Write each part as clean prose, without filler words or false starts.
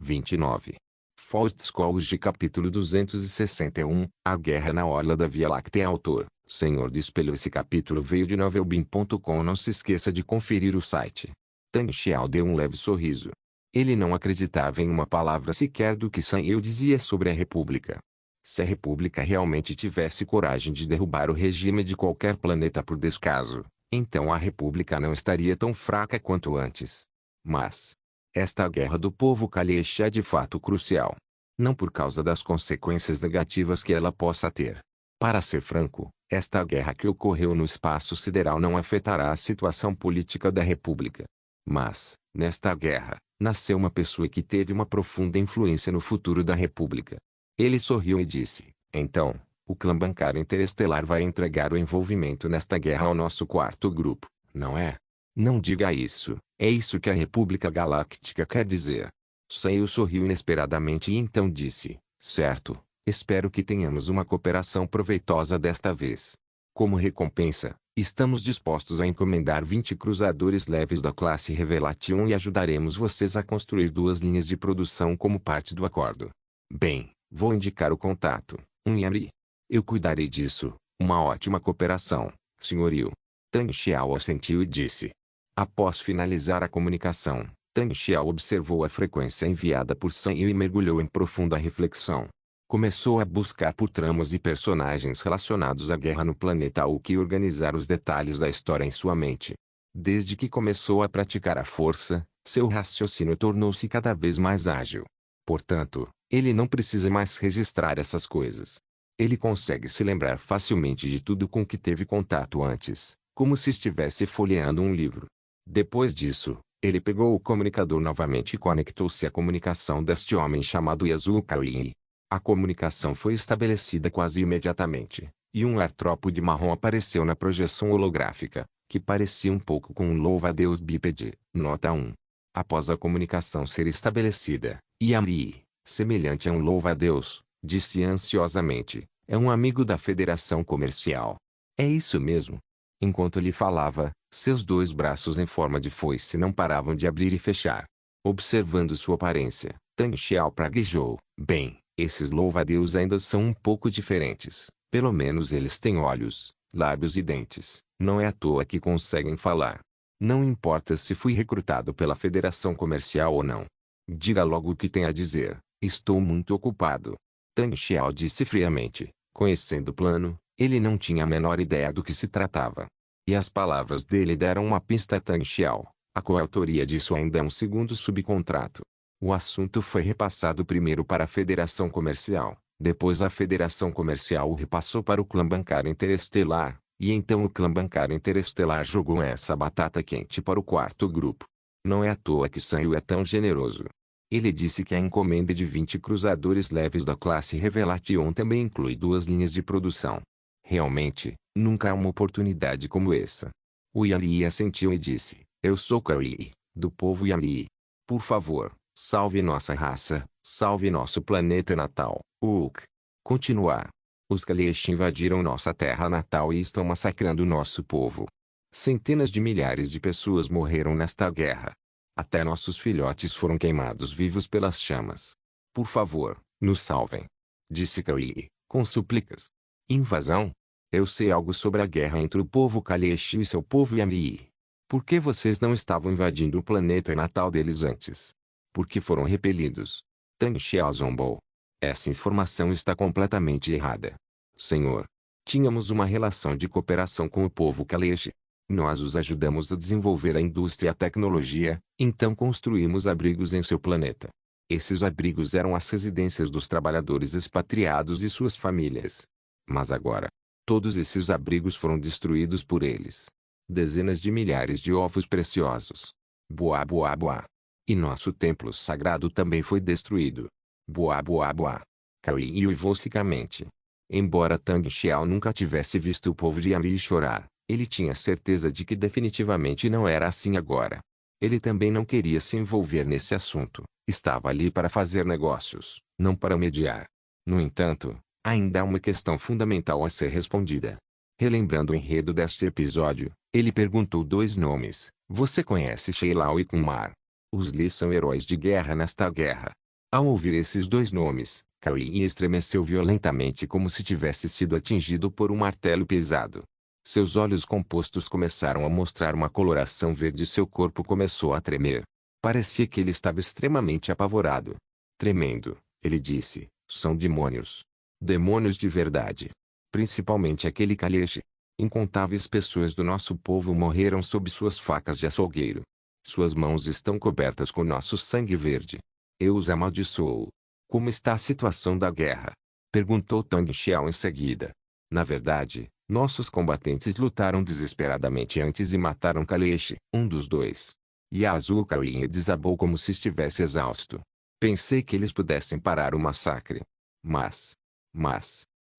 29. Faustskollge capítulo 261, A Guerra na Orla da Via Láctea. Autor, Senhor do Espelho. Esse capítulo veio de novelbin.com. Não se esqueça de conferir o site. Tang Xiao deu um leve sorriso. Ele não acreditava em uma palavra sequer do que Sun Yu dizia sobre a República. Se a República realmente tivesse coragem de derrubar o regime de qualquer planeta por descaso, então a República não estaria tão fraca quanto antes. Mas esta guerra do povo Kalechi é de fato crucial. Não por causa das consequências negativas que ela possa ter. Para ser franco, esta guerra que ocorreu no espaço sideral não afetará a situação política da República. Mas, nesta guerra, nasceu uma pessoa que teve uma profunda influência no futuro da República. Ele sorriu e disse: então, o clã bancário interestelar vai entregar o envolvimento nesta guerra ao nosso quarto grupo, não é? Não diga isso, é isso que a República Galáctica quer dizer. Sun sorriu inesperadamente e então disse: certo, espero que tenhamos uma cooperação proveitosa desta vez. Como recompensa, estamos dispostos a encomendar 20 cruzadores leves da classe Revelation e ajudaremos vocês a construir 2 linhas de produção como parte do acordo. Bem, vou indicar o contato, Yamri. Eu cuidarei disso, uma ótima cooperação, senhorio. Tang Xiao assentiu e disse. Após finalizar a comunicação, Tang Xiao observou a frequência enviada por Sun Yu e mergulhou em profunda reflexão. Começou a buscar por tramas e personagens relacionados à guerra no planeta Hulk e organizar os detalhes da história em sua mente. Desde que começou a praticar a força, seu raciocínio tornou-se cada vez mais ágil. Portanto, ele não precisa mais registrar essas coisas. Ele consegue se lembrar facilmente de tudo com que teve contato antes, como se estivesse folheando um livro. Depois disso, ele pegou o comunicador novamente e conectou-se à comunicação deste homem chamado Yasuo Kaoii. A comunicação foi estabelecida quase imediatamente, e um artrópode marrom apareceu na projeção holográfica, que parecia um pouco com um louva-a-Deus bípede. Nota 1. Após a comunicação ser estabelecida, Yamri, semelhante a um louva-a-Deus, disse ansiosamente, é um amigo da Federação Comercial. É isso mesmo. Enquanto ele falava, seus 2 braços em forma de foice não paravam de abrir e fechar. Observando sua aparência, Tang Xiao praguejou, bem, esses louva-a-Deus ainda são um pouco diferentes, pelo menos eles têm olhos, lábios e dentes, não é à toa que conseguem falar. Não importa se fui recrutado pela Federação Comercial ou não. Diga logo o que tem a dizer, estou muito ocupado. Tang Xiao disse friamente, conhecendo o plano, ele não tinha a menor ideia do que se tratava. E as palavras dele deram uma pista a Tang Xiao, a coautoria disso ainda é um segundo subcontrato. O assunto foi repassado primeiro para a Federação Comercial, depois a Federação Comercial o repassou para o clã bancário interestelar, e então o clã bancário interestelar jogou essa batata quente para o quarto grupo. Não é à toa que Sun Yu é tão generoso. Ele disse que a encomenda de 20 cruzadores leves da classe Revelation também inclui 2 linhas de produção. Realmente, nunca há uma oportunidade como essa. O Yamri assentiu e disse, eu sou Kaoii, do povo Yamri. Por favor, salve nossa raça, salve nosso planeta natal, Hulk. Continuar. Os Kalechi invadiram nossa terra natal e estão massacrando nosso povo. Centenas de milhares de pessoas morreram nesta guerra. Até nossos filhotes foram queimados vivos pelas chamas. Por favor, nos salvem. Disse Kaoii, com súplicas. Invasão? Eu sei algo sobre a guerra entre o povo Kalechi e seu povo Yamri. Por que vocês não estavam invadindo o planeta natal deles antes? Por que foram repelidos? Tang Xiao zombou. Essa informação está completamente errada. Senhor, tínhamos uma relação de cooperação com o povo Kalechi. Nós os ajudamos a desenvolver a indústria e a tecnologia, então construímos abrigos em seu planeta. Esses abrigos eram as residências dos trabalhadores expatriados e suas famílias. Mas agora, todos esses abrigos foram destruídos por eles. Dezenas de milhares de ovos preciosos. Boa boa boa. E nosso templo sagrado também foi destruído. Boa boa boa. Kaoii uivou secamente. Embora Tang Xiao nunca tivesse visto o povo de Yamri chorar, ele tinha certeza de que definitivamente não era assim agora. Ele também não queria se envolver nesse assunto, estava ali para fazer negócios, não para mediar. No entanto, ainda há uma questão fundamental a ser respondida. Relembrando o enredo deste episódio, ele perguntou 2 nomes, você conhece Shei Lao e Kumar? Os Lee são heróis de guerra nesta guerra. Ao ouvir esses dois nomes, Caim estremeceu violentamente como se tivesse sido atingido por um martelo pesado. Seus olhos compostos começaram a mostrar uma coloração verde e seu corpo começou a tremer. Parecia que ele estava extremamente apavorado. Tremendo, ele disse, são demônios. Demônios de verdade. Principalmente aquele Kaleshi. Incontáveis pessoas do nosso povo morreram sob suas facas de açougueiro. Suas mãos estão cobertas com nosso sangue verde. Eu os amaldiçoo. Como está a situação da guerra? Perguntou Tang Xiao em seguida. Na verdade, nossos combatentes lutaram desesperadamente antes e mataram Kaleshi, um dos dois. Yasuo Caim desabou como se estivesse exausto. Pensei que eles pudessem parar o massacre. Mas...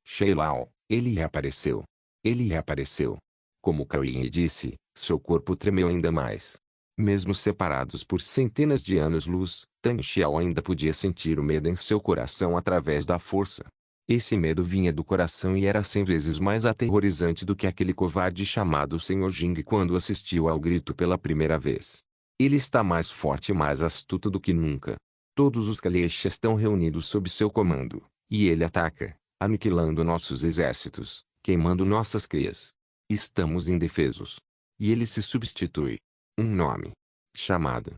Sheilao, ele reapareceu. Ele reapareceu. Como Caim disse, seu corpo tremeu ainda mais. Mesmo separados por centenas de anos-luz, Tang Xiao ainda podia sentir o medo em seu coração através da força. Esse medo vinha do coração e era 100 vezes mais aterrorizante do que aquele covarde chamado Sr. Jing quando assistiu ao grito pela primeira vez. Ele está mais forte e mais astuto do que nunca. Todos os Kaleshi estão reunidos sob seu comando, e ele ataca, aniquilando nossos exércitos, queimando nossas crias. Estamos indefesos. E ele se substitui. Um nome. Chamado.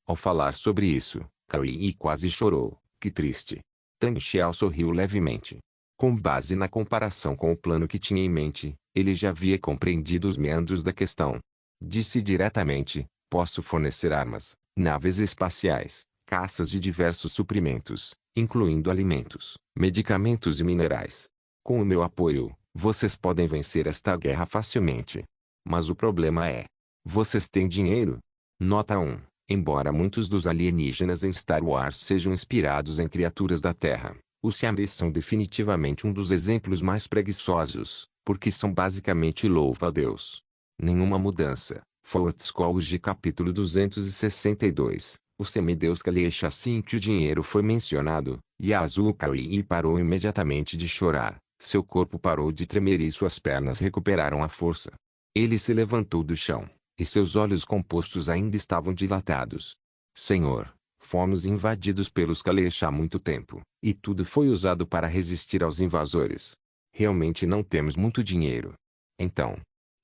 Ao falar sobre isso, Caim quase chorou. Que triste. Tang Xiao sorriu levemente. Com base na comparação com o plano que tinha em mente, ele já havia compreendido os meandros da questão. Disse diretamente, posso fornecer armas, naves espaciais, caças de diversos suprimentos, incluindo alimentos, medicamentos e minerais. Com o meu apoio, vocês podem vencer esta guerra facilmente. Mas o problema é, vocês têm dinheiro? Nota 1. Embora muitos dos alienígenas em Star Wars sejam inspirados em criaturas da Terra, os Siameses são definitivamente um dos exemplos mais preguiçosos, porque são basicamente louva-a-Deus. Nenhuma mudança. Fortescue capítulo 262. O semideus Kaleshi. Assim que o dinheiro foi mencionado, Yasuo Caim parou imediatamente de chorar, seu corpo parou de tremer e suas pernas recuperaram a força. Ele se levantou do chão, e seus olhos compostos ainda estavam dilatados. Senhor, fomos invadidos pelos Kaleshi há muito tempo, e tudo foi usado para resistir aos invasores. Realmente não temos muito dinheiro. Então,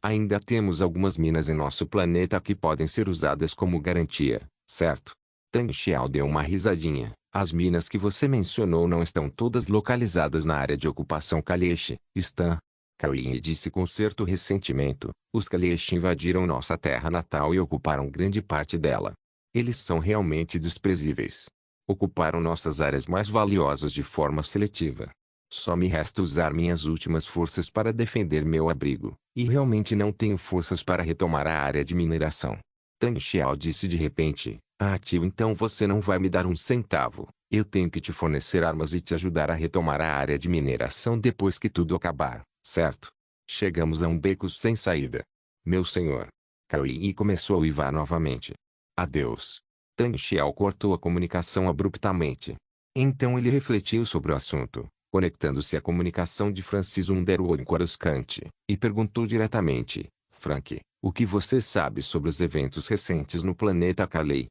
ainda temos algumas minas em nosso planeta que podem ser usadas como garantia, certo? Tang Xiao deu uma risadinha. As minas que você mencionou não estão todas localizadas na área de ocupação Kaleshi, estão? Caim disse com certo ressentimento, os Kaleshi invadiram nossa terra natal e ocuparam grande parte dela. Eles são realmente desprezíveis. Ocuparam nossas áreas mais valiosas de forma seletiva. Só me resta usar minhas últimas forças para defender meu abrigo, e realmente não tenho forças para retomar a área de mineração. Tang Xiao disse de repente, tio, então você não vai me dar um centavo. Eu tenho que te fornecer armas e te ajudar a retomar a área de mineração depois que tudo acabar. Certo? Chegamos a um beco sem saída. Meu senhor. Caim começou a uivar novamente. Adeus. Tang Xiao cortou a comunicação abruptamente. Então ele refletiu sobre o assunto, conectando-se à comunicação de Francis Underwood Coruscant, e perguntou diretamente, Frank, o que você sabe sobre os eventos recentes no planeta Kalei?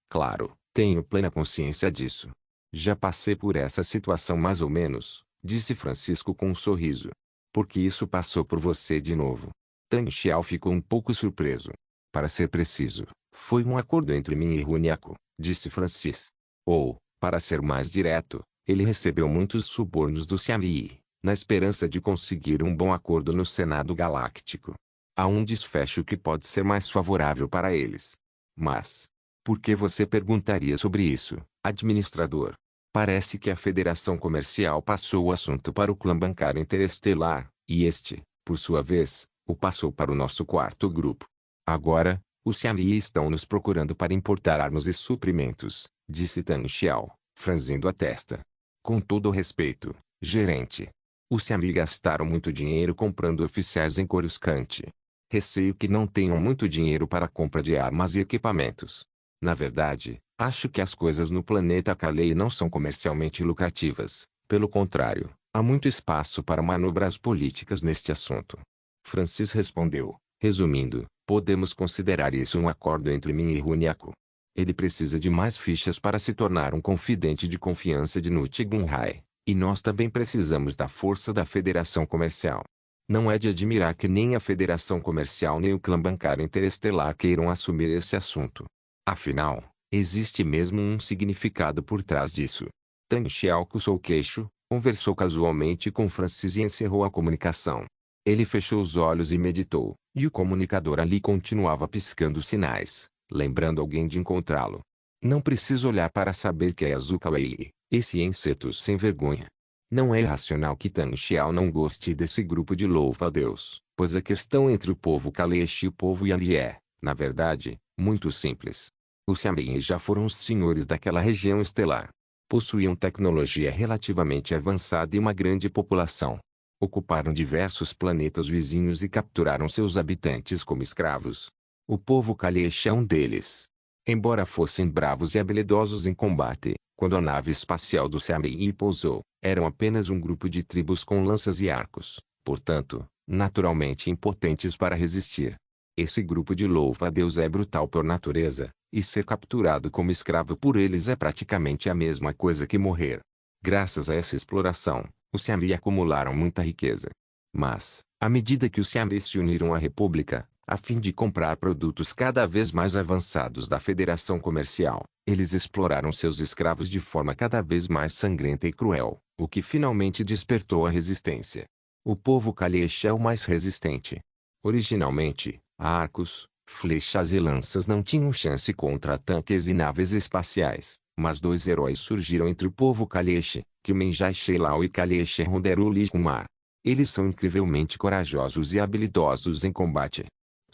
Claro, tenho plena consciência disso. Já passei por essa situação mais ou menos, disse Francisco com um sorriso. Porque isso passou por você de novo. Tang Xiao ficou um pouco surpreso. Para ser preciso, foi um acordo entre mim e Runiaco, disse Francis. Ou, para ser mais direto, ele recebeu muitos subornos do Siamii, na esperança de conseguir um bom acordo no Senado Galáctico. Há um desfecho que pode ser mais favorável para eles. Mas, por que você perguntaria sobre isso, administrador? Parece que a Federação Comercial passou o assunto para o clã bancário interestelar, e este, por sua vez, o passou para o nosso quarto grupo. Agora, os Siamii estão nos procurando para importar armas e suprimentos, disse Tang Xiao, franzindo a testa. Com todo o respeito, gerente. Os Siamii gastaram muito dinheiro comprando oficiais em Coruscant. Receio que não tenham muito dinheiro para a compra de armas e equipamentos. Na verdade, acho que as coisas no planeta Kalei não são comercialmente lucrativas. Pelo contrário, há muito espaço para manobras políticas neste assunto. Francis respondeu, resumindo, podemos considerar isso um acordo entre mim e Runiaco. Ele precisa de mais fichas para se tornar um confidente de confiança de Nut Gunray. E nós também precisamos da força da Federação Comercial. Não é de admirar que nem a Federação Comercial nem o clã bancário interestelar queiram assumir esse assunto. Afinal, existe mesmo um significado por trás disso. Tang Xiao coçou o queixo, conversou casualmente com Francis e encerrou a comunicação. Ele fechou os olhos e meditou, e o comunicador ali continuava piscando sinais, lembrando alguém de encontrá-lo. Não preciso olhar para saber que é Azuka Wei, esse inseto sem vergonha. Não é irracional que Tang Xiao não goste desse grupo de louva-a-Deus, pois a questão entre o povo Kaleshi e o povo Yali é, na verdade, muito simples. Os Xiamen já foram os senhores daquela região estelar. Possuíam tecnologia relativamente avançada e uma grande população. Ocuparam diversos planetas vizinhos e capturaram seus habitantes como escravos. O povo Kaleshi é um deles. Embora fossem bravos e habilidosos em combate, quando a nave espacial do Xiamen pousou, eram apenas um grupo de tribos com lanças e arcos, portanto, naturalmente impotentes para resistir. Esse grupo de louva-a-Deus é brutal por natureza, e ser capturado como escravo por eles é praticamente a mesma coisa que morrer. Graças a essa exploração, os Xiamen acumularam muita riqueza. Mas, à medida que os Xiamen se uniram à República, a fim de comprar produtos cada vez mais avançados da Federação Comercial, eles exploraram seus escravos de forma cada vez mais sangrenta e cruel, o que finalmente despertou a resistência. O povo Kaleshi é o mais resistente. Originalmente, arcos, flechas e lanças não tinham chance contra tanques e naves espaciais, mas dois heróis surgiram entre o povo Kaleshi, Kyumenjai Sheilau e Kaleshi Ronderuli Kumar. Eles são incrivelmente corajosos e habilidosos em combate.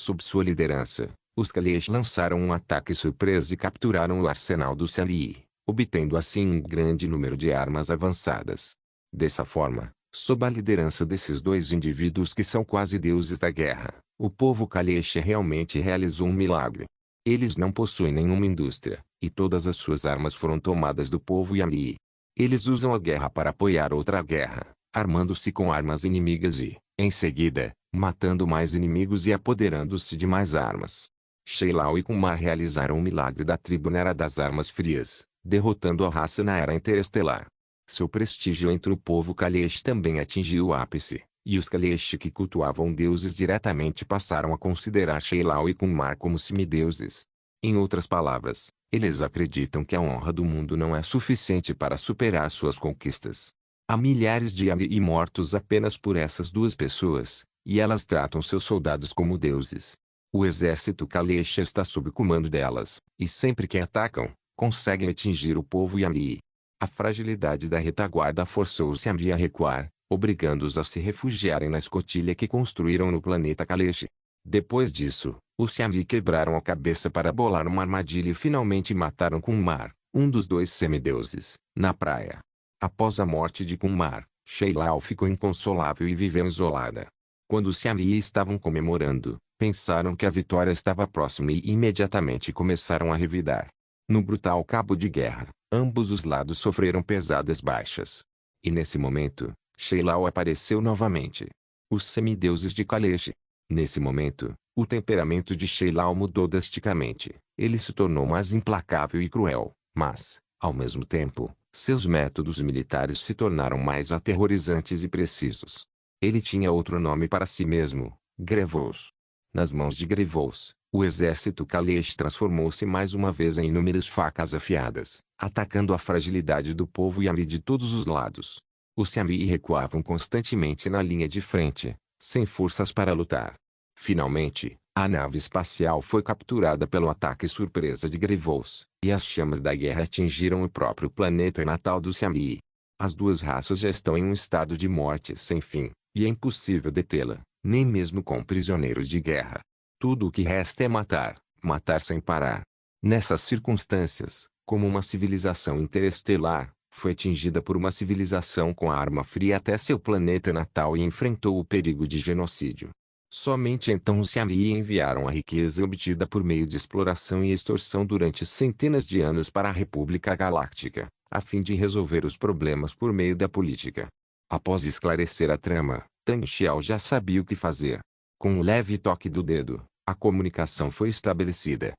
Sob sua liderança, os Kaleshi lançaram um ataque surpresa e capturaram o arsenal do Xiali, obtendo assim um grande número de armas avançadas. Dessa forma, sob a liderança desses dois indivíduos que são quase deuses da guerra, o povo Kaleshi realmente realizou um milagre. Eles não possuem nenhuma indústria, e todas as suas armas foram tomadas do povo Yali. Eles usam a guerra para apoiar outra guerra, armando-se com armas inimigas e, em seguida, matando mais inimigos e apoderando-se de mais armas. Sheilau e Kumar realizaram o milagre da tribo na Era das Armas Frias, derrotando a raça na Era Interestelar. Seu prestígio entre o povo Kaleshi também atingiu o ápice, e os Kaleshi que cultuavam deuses diretamente passaram a considerar Sheilau e Kumar como semideuses. Em outras palavras, eles acreditam que a honra do mundo não é suficiente para superar suas conquistas. Há milhares de Yali mortos apenas por essas duas pessoas, e elas tratam seus soldados como deuses. O exército Kaleshi está sob comando delas, e sempre que atacam, conseguem atingir o povo Yali. A fragilidade da retaguarda forçou os Xiamen a recuar, obrigando-os a se refugiarem na escotilha que construíram no planeta Kaleshi. Depois disso, os Xiamen quebraram a cabeça para bolar uma armadilha e finalmente mataram Kumar, um dos dois semideuses, na praia. Após a morte de Kumar, Sheilau ficou inconsolável e viveu isolada. Quando os Xiamen estavam comemorando, pensaram que a vitória estava próxima e imediatamente começaram a revidar. No brutal cabo de guerra, ambos os lados sofreram pesadas baixas. E nesse momento, Sheilau apareceu novamente. Os semideuses de Kaleshi. Nesse momento, o temperamento de Sheilau mudou drasticamente. Ele se tornou mais implacável e cruel, mas, ao mesmo tempo, seus métodos militares se tornaram mais aterrorizantes e precisos. Ele tinha outro nome para si mesmo, Grevous. Nas mãos de Grevous, o exército Kaleshi transformou-se mais uma vez em inúmeras facas afiadas, atacando a fragilidade do povo Yali de todos os lados. Os Xiamen recuavam constantemente na linha de frente, sem forças para lutar. Finalmente, a nave espacial foi capturada pelo ataque surpresa de Grevous, e as chamas da guerra atingiram o próprio planeta natal dos Xiamen. As duas raças já estão em um estado de morte sem fim, e é impossível detê-la, nem mesmo com prisioneiros de guerra. Tudo o que resta é matar, matar sem parar. Nessas circunstâncias, como uma civilização interestelar, foi atingida por uma civilização com a arma fria até seu planeta natal e enfrentou o perigo de genocídio. Somente então os Xiamen enviaram a riqueza obtida por meio de exploração e extorsão durante centenas de anos para a República Galáctica, a fim de resolver os problemas por meio da política. Após esclarecer a trama, Tang Xiao já sabia o que fazer. Com um leve toque do dedo, a comunicação foi estabelecida.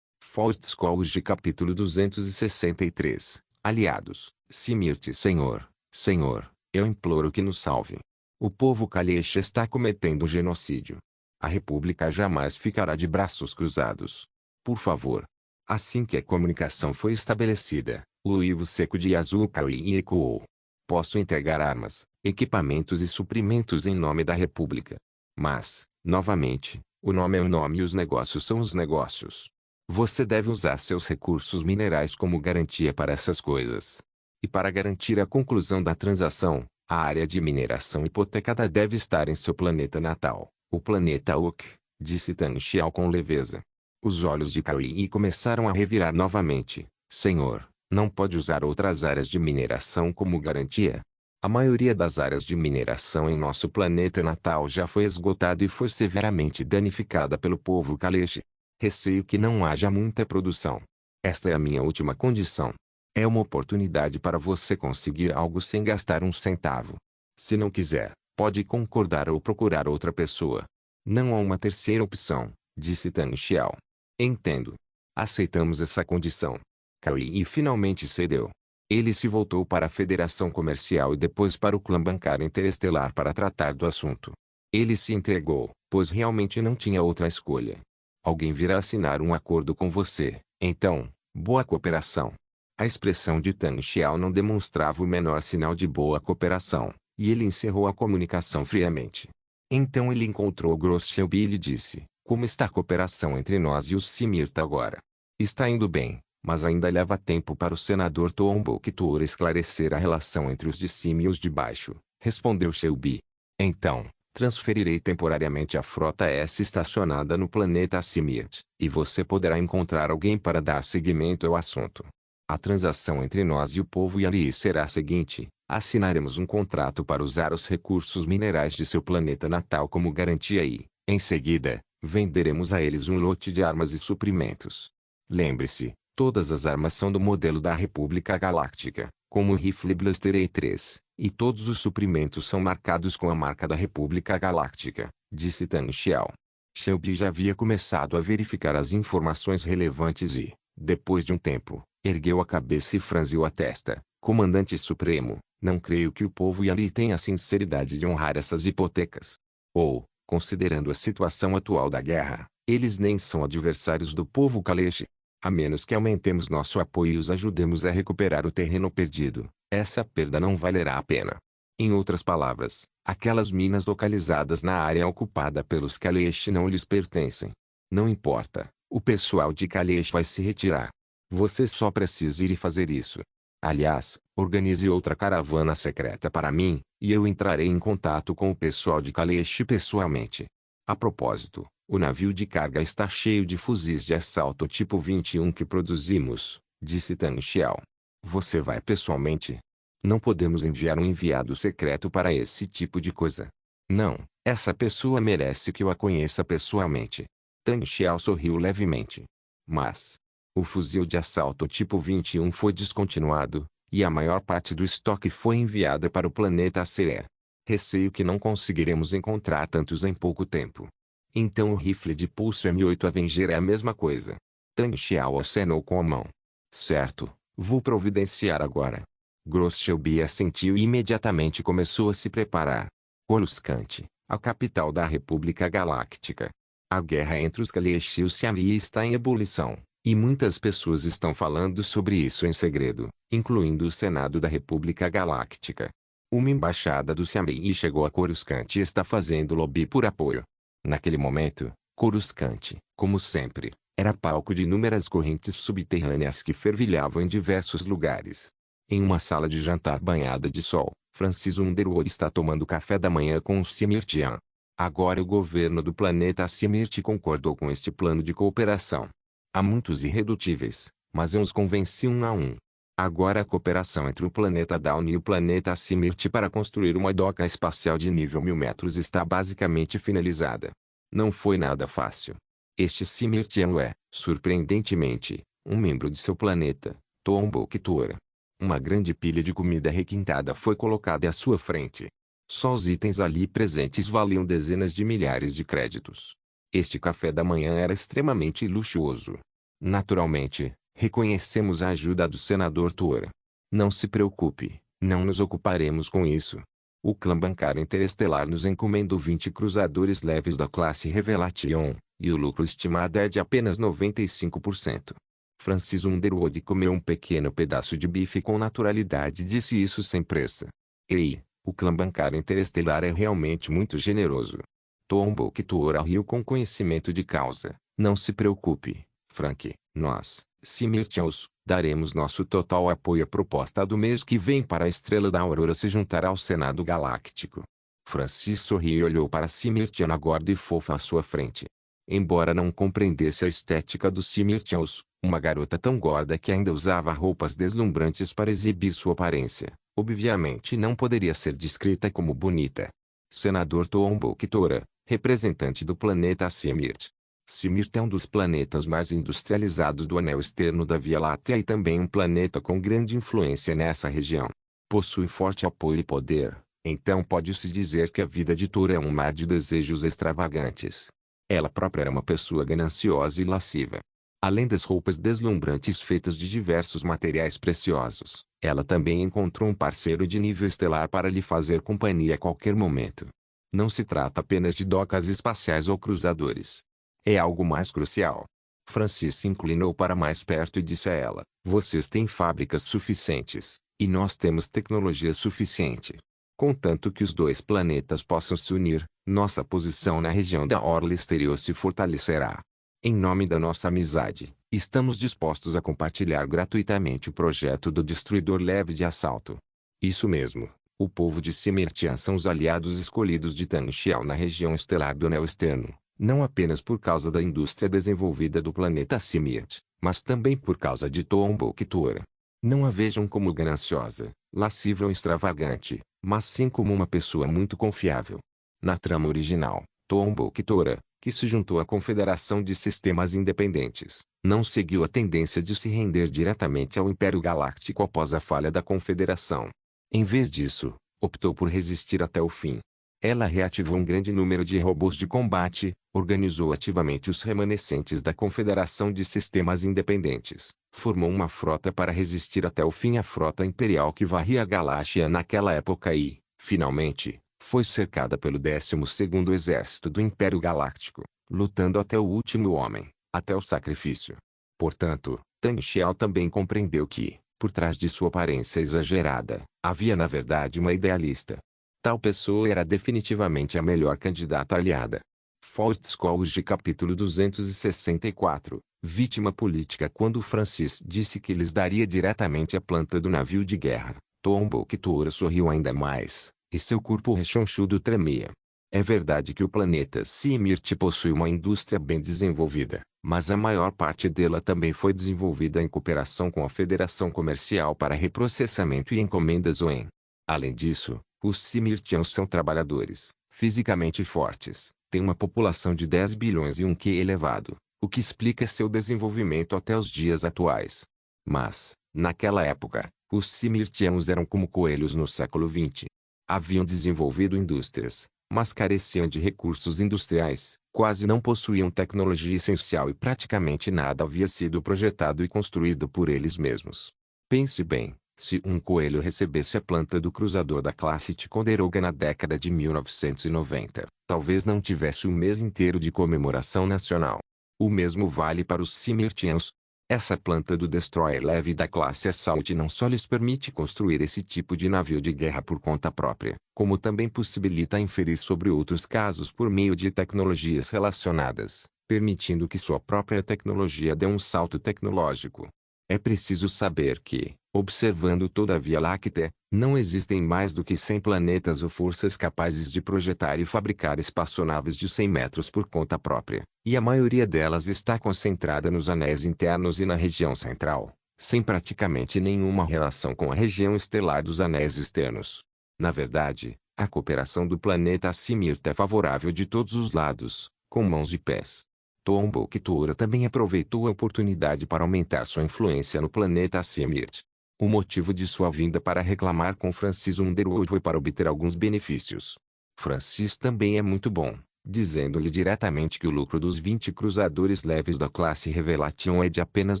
Fortskowski capítulo 263. Aliados, Simirt. Senhor, Senhor, eu imploro que nos salve. O povo Kalesh está cometendo um genocídio. A república jamais ficará de braços cruzados. Por favor. Assim que a comunicação foi estabelecida, o uivo seco de Yasukawi ecoou. Posso entregar armas, equipamentos e suprimentos em nome da república. Mas, novamente, o nome é o nome e os negócios são os negócios. Você deve usar seus recursos minerais como garantia para essas coisas. E para garantir a conclusão da transação, a área de mineração hipotecada deve estar em seu planeta natal, o planeta Oak, disse Tan Xiao com leveza. Os olhos de Kaui começaram a revirar novamente. Senhor, não pode usar outras áreas de mineração como garantia? A maioria das áreas de mineração em nosso planeta natal já foi esgotada e foi severamente danificada pelo povo Kalesh. Receio que não haja muita produção. Esta é a minha última condição. É uma oportunidade para você conseguir algo sem gastar um centavo. Se não quiser, pode concordar ou procurar outra pessoa. Não há uma terceira opção, disse Tan Xiao. Entendo. Aceitamos essa condição. Kaui finalmente cedeu. Ele se voltou para a Federação Comercial e depois para o clã bancário interestelar para tratar do assunto. Ele se entregou, pois realmente não tinha outra escolha. Alguém virá assinar um acordo com você, então, boa cooperação. A expressão de Tan Xiao não demonstrava o menor sinal de boa cooperação, e ele encerrou a comunicação friamente. Então ele encontrou Gross Shelby e lhe disse, como está a cooperação entre nós e os Simirt agora? Está indo bem, mas ainda leva tempo para o senador Tombouctou esclarecer a relação entre os de cima e os de baixo, respondeu Shelby. Então, transferirei temporariamente a frota S estacionada no planeta Simirt, e você poderá encontrar alguém para dar seguimento ao assunto. A transação entre nós e o povo Yali será a seguinte: assinaremos um contrato para usar os recursos minerais de seu planeta natal como garantia e, em seguida, venderemos a eles um lote de armas e suprimentos. Lembre-se, todas as armas são do modelo da República Galáctica, como o rifle Blaster E3, e todos os suprimentos são marcados com a marca da República Galáctica, disse Tan Xiao. Shelby já havia começado a verificar as informações relevantes e, depois de um tempo, ergueu a cabeça e franziu a testa. Comandante Supremo, não creio que o povo Yali tenha a sinceridade de honrar essas hipotecas. Ou, considerando a situação atual da guerra, eles nem são adversários do povo Kalesh. A menos que aumentemos nosso apoio e os ajudemos a recuperar o terreno perdido, essa perda não valerá a pena. Em outras palavras, aquelas minas localizadas na área ocupada pelos Kalesh não lhes pertencem. Não importa, o pessoal de Kalesh vai se retirar. Você só precisa ir e fazer isso. Aliás, organize outra caravana secreta para mim, e eu entrarei em contato com o pessoal de Kalesh pessoalmente. A propósito, o navio de carga está cheio de fuzis de assalto tipo 21 que produzimos, disse Tan Xiao. Você vai pessoalmente? Não podemos enviar um enviado secreto para esse tipo de coisa. Não, essa pessoa merece que eu a conheça pessoalmente. Tan Xiao sorriu levemente. Mas, o fuzil de assalto tipo 21 foi descontinuado, e a maior parte do estoque foi enviada para o planeta Acer. Receio que não conseguiremos encontrar tantos em pouco tempo. Então o rifle de pulso M8 Avenger é a mesma coisa. Tan Xiao acenou com a mão. Certo, vou providenciar agora. Gross Shelby assentiu e imediatamente começou a se preparar. Coruscant, a capital da República Galáctica. A guerra entre os Kalesh e os Siyami está em ebulição, e muitas pessoas estão falando sobre isso em segredo, incluindo o Senado da República Galáctica. Uma embaixada do Siyami chegou a Coruscant e está fazendo lobby por apoio. Naquele momento, Coruscant, como sempre, era palco de inúmeras correntes subterrâneas que fervilhavam em diversos lugares. Em uma sala de jantar banhada de sol, Francis Underwood está tomando café da manhã com o Simirtian. Agora o governo do planeta Simirt concordou com este plano de cooperação. Há muitos irredutíveis, mas eu os convenci um a um. Agora a cooperação entre o planeta Dawn e o planeta Simirt para construir uma doca espacial de nível 1000 metros está basicamente finalizada. Não foi nada fácil. Este Simirtian é, surpreendentemente, um membro de seu planeta, Tombouctou. Uma grande pilha de comida requintada foi colocada à sua frente. Só os itens ali presentes valiam dezenas de milhares de créditos. Este café da manhã era extremamente luxuoso. Naturalmente, reconhecemos a ajuda do senador Toura. Não se preocupe, não nos ocuparemos com isso. O clã bancário interestelar nos encomendou 20 cruzadores leves da classe Revelation, e o lucro estimado é de apenas 95%. Francis Underwood comeu um pequeno pedaço de bife com naturalidade e disse isso sem pressa. Ei, o clã bancário interestelar é realmente muito generoso. Tombok Toura riu com conhecimento de causa. Não se preocupe, Frank, nós, Simirtians, daremos nosso total apoio à proposta do mês que vem para a Estrela da Aurora se juntar ao Senado Galáctico. Francis sorriu e olhou para Simirtiana gorda e fofa à sua frente. Embora não compreendesse a estética dos Simirtians, uma garota tão gorda que ainda usava roupas deslumbrantes para exibir sua aparência, obviamente não poderia ser descrita como bonita. Senador Tombok Toura, representante do planeta Simirt. Simirt é um dos planetas mais industrializados do anel externo da Via Láctea e também um planeta com grande influência nessa região. Possui forte apoio e poder, então pode-se dizer que a vida de Toura é um mar de desejos extravagantes. Ela própria era uma pessoa gananciosa e lasciva. Além das roupas deslumbrantes feitas de diversos materiais preciosos, ela também encontrou um parceiro de nível estelar para lhe fazer companhia a qualquer momento. Não se trata apenas de docas espaciais ou cruzadores. É algo mais crucial. Francis se inclinou para mais perto e disse a ela: vocês têm fábricas suficientes, e nós temos tecnologia suficiente. Contanto que os dois planetas possam se unir, nossa posição na região da orla exterior se fortalecerá. Em nome da nossa amizade, estamos dispostos a compartilhar gratuitamente o projeto do Destruidor Leve de Assalto. Isso mesmo, o povo de Simirtian são os aliados escolhidos de Tanshiel na região estelar do Anel Externo, não apenas por causa da indústria desenvolvida do planeta Simirt, mas também por causa de Tombok Toura. Não a vejam como gananciosa, lasciva ou extravagante, mas sim como uma pessoa muito confiável. Na trama original, Tombok Toura, que se juntou à Confederação de Sistemas Independentes, não seguiu a tendência de se render diretamente ao Império Galáctico após a falha da Confederação. Em vez disso, optou por resistir até o fim. Ela reativou um grande número de robôs de combate, organizou ativamente os remanescentes da Confederação de Sistemas Independentes, formou uma frota para resistir até o fim à frota imperial que varria a galáxia naquela época e, finalmente, foi cercada pelo 12º Exército do Império Galáctico, lutando até o último homem, até o sacrifício. Portanto, Tanshiel também compreendeu que, por trás de sua aparência exagerada, havia na verdade uma idealista. Tal pessoa era definitivamente a melhor candidata aliada. Fortescue capítulo 264, vítima política. Quando Francis disse que lhes daria diretamente a planta do navio de guerra, Tombok Toura sorriu ainda mais, e seu corpo rechonchudo tremia. É verdade que o planeta Simirt possui uma indústria bem desenvolvida, mas a maior parte dela também foi desenvolvida em cooperação com a Federação Comercial para Reprocessamento e Encomendas OEM. Além disso, os Simirtians são trabalhadores, fisicamente fortes, têm uma população de 10 bilhões e um Q elevado, o que explica seu desenvolvimento até os dias atuais. Mas, naquela época, os Simirtians eram como coelhos no século XX. Haviam desenvolvido indústrias, mas careciam de recursos industriais, quase não possuíam tecnologia essencial e praticamente nada havia sido projetado e construído por eles mesmos. Pense bem. Se um coelho recebesse a planta do cruzador da classe Ticonderoga na década de 1990, talvez não tivesse um mês inteiro de comemoração nacional. O mesmo vale para os Simirtians. Essa planta do Destroyer Leve da classe Assault não só lhes permite construir esse tipo de navio de guerra por conta própria, como também possibilita inferir sobre outros casos por meio de tecnologias relacionadas, permitindo que sua própria tecnologia dê um salto tecnológico. É preciso saber que, observando toda a Via Láctea, não existem mais do que 100 planetas ou forças capazes de projetar e fabricar espaçonaves de 100 metros por conta própria, e a maioria delas está concentrada nos anéis internos e na região central, sem praticamente nenhuma relação com a região estelar dos anéis externos. Na verdade, a cooperação do planeta Simirt é favorável de todos os lados, com mãos e pés. Tombok Toura também aproveitou a oportunidade para aumentar sua influência no planeta Simirt. O motivo de sua vinda para reclamar com Francis Underwood foi para obter alguns benefícios. Francis também é muito bom, dizendo-lhe diretamente que o lucro dos 20 cruzadores leves da classe Revelation é de apenas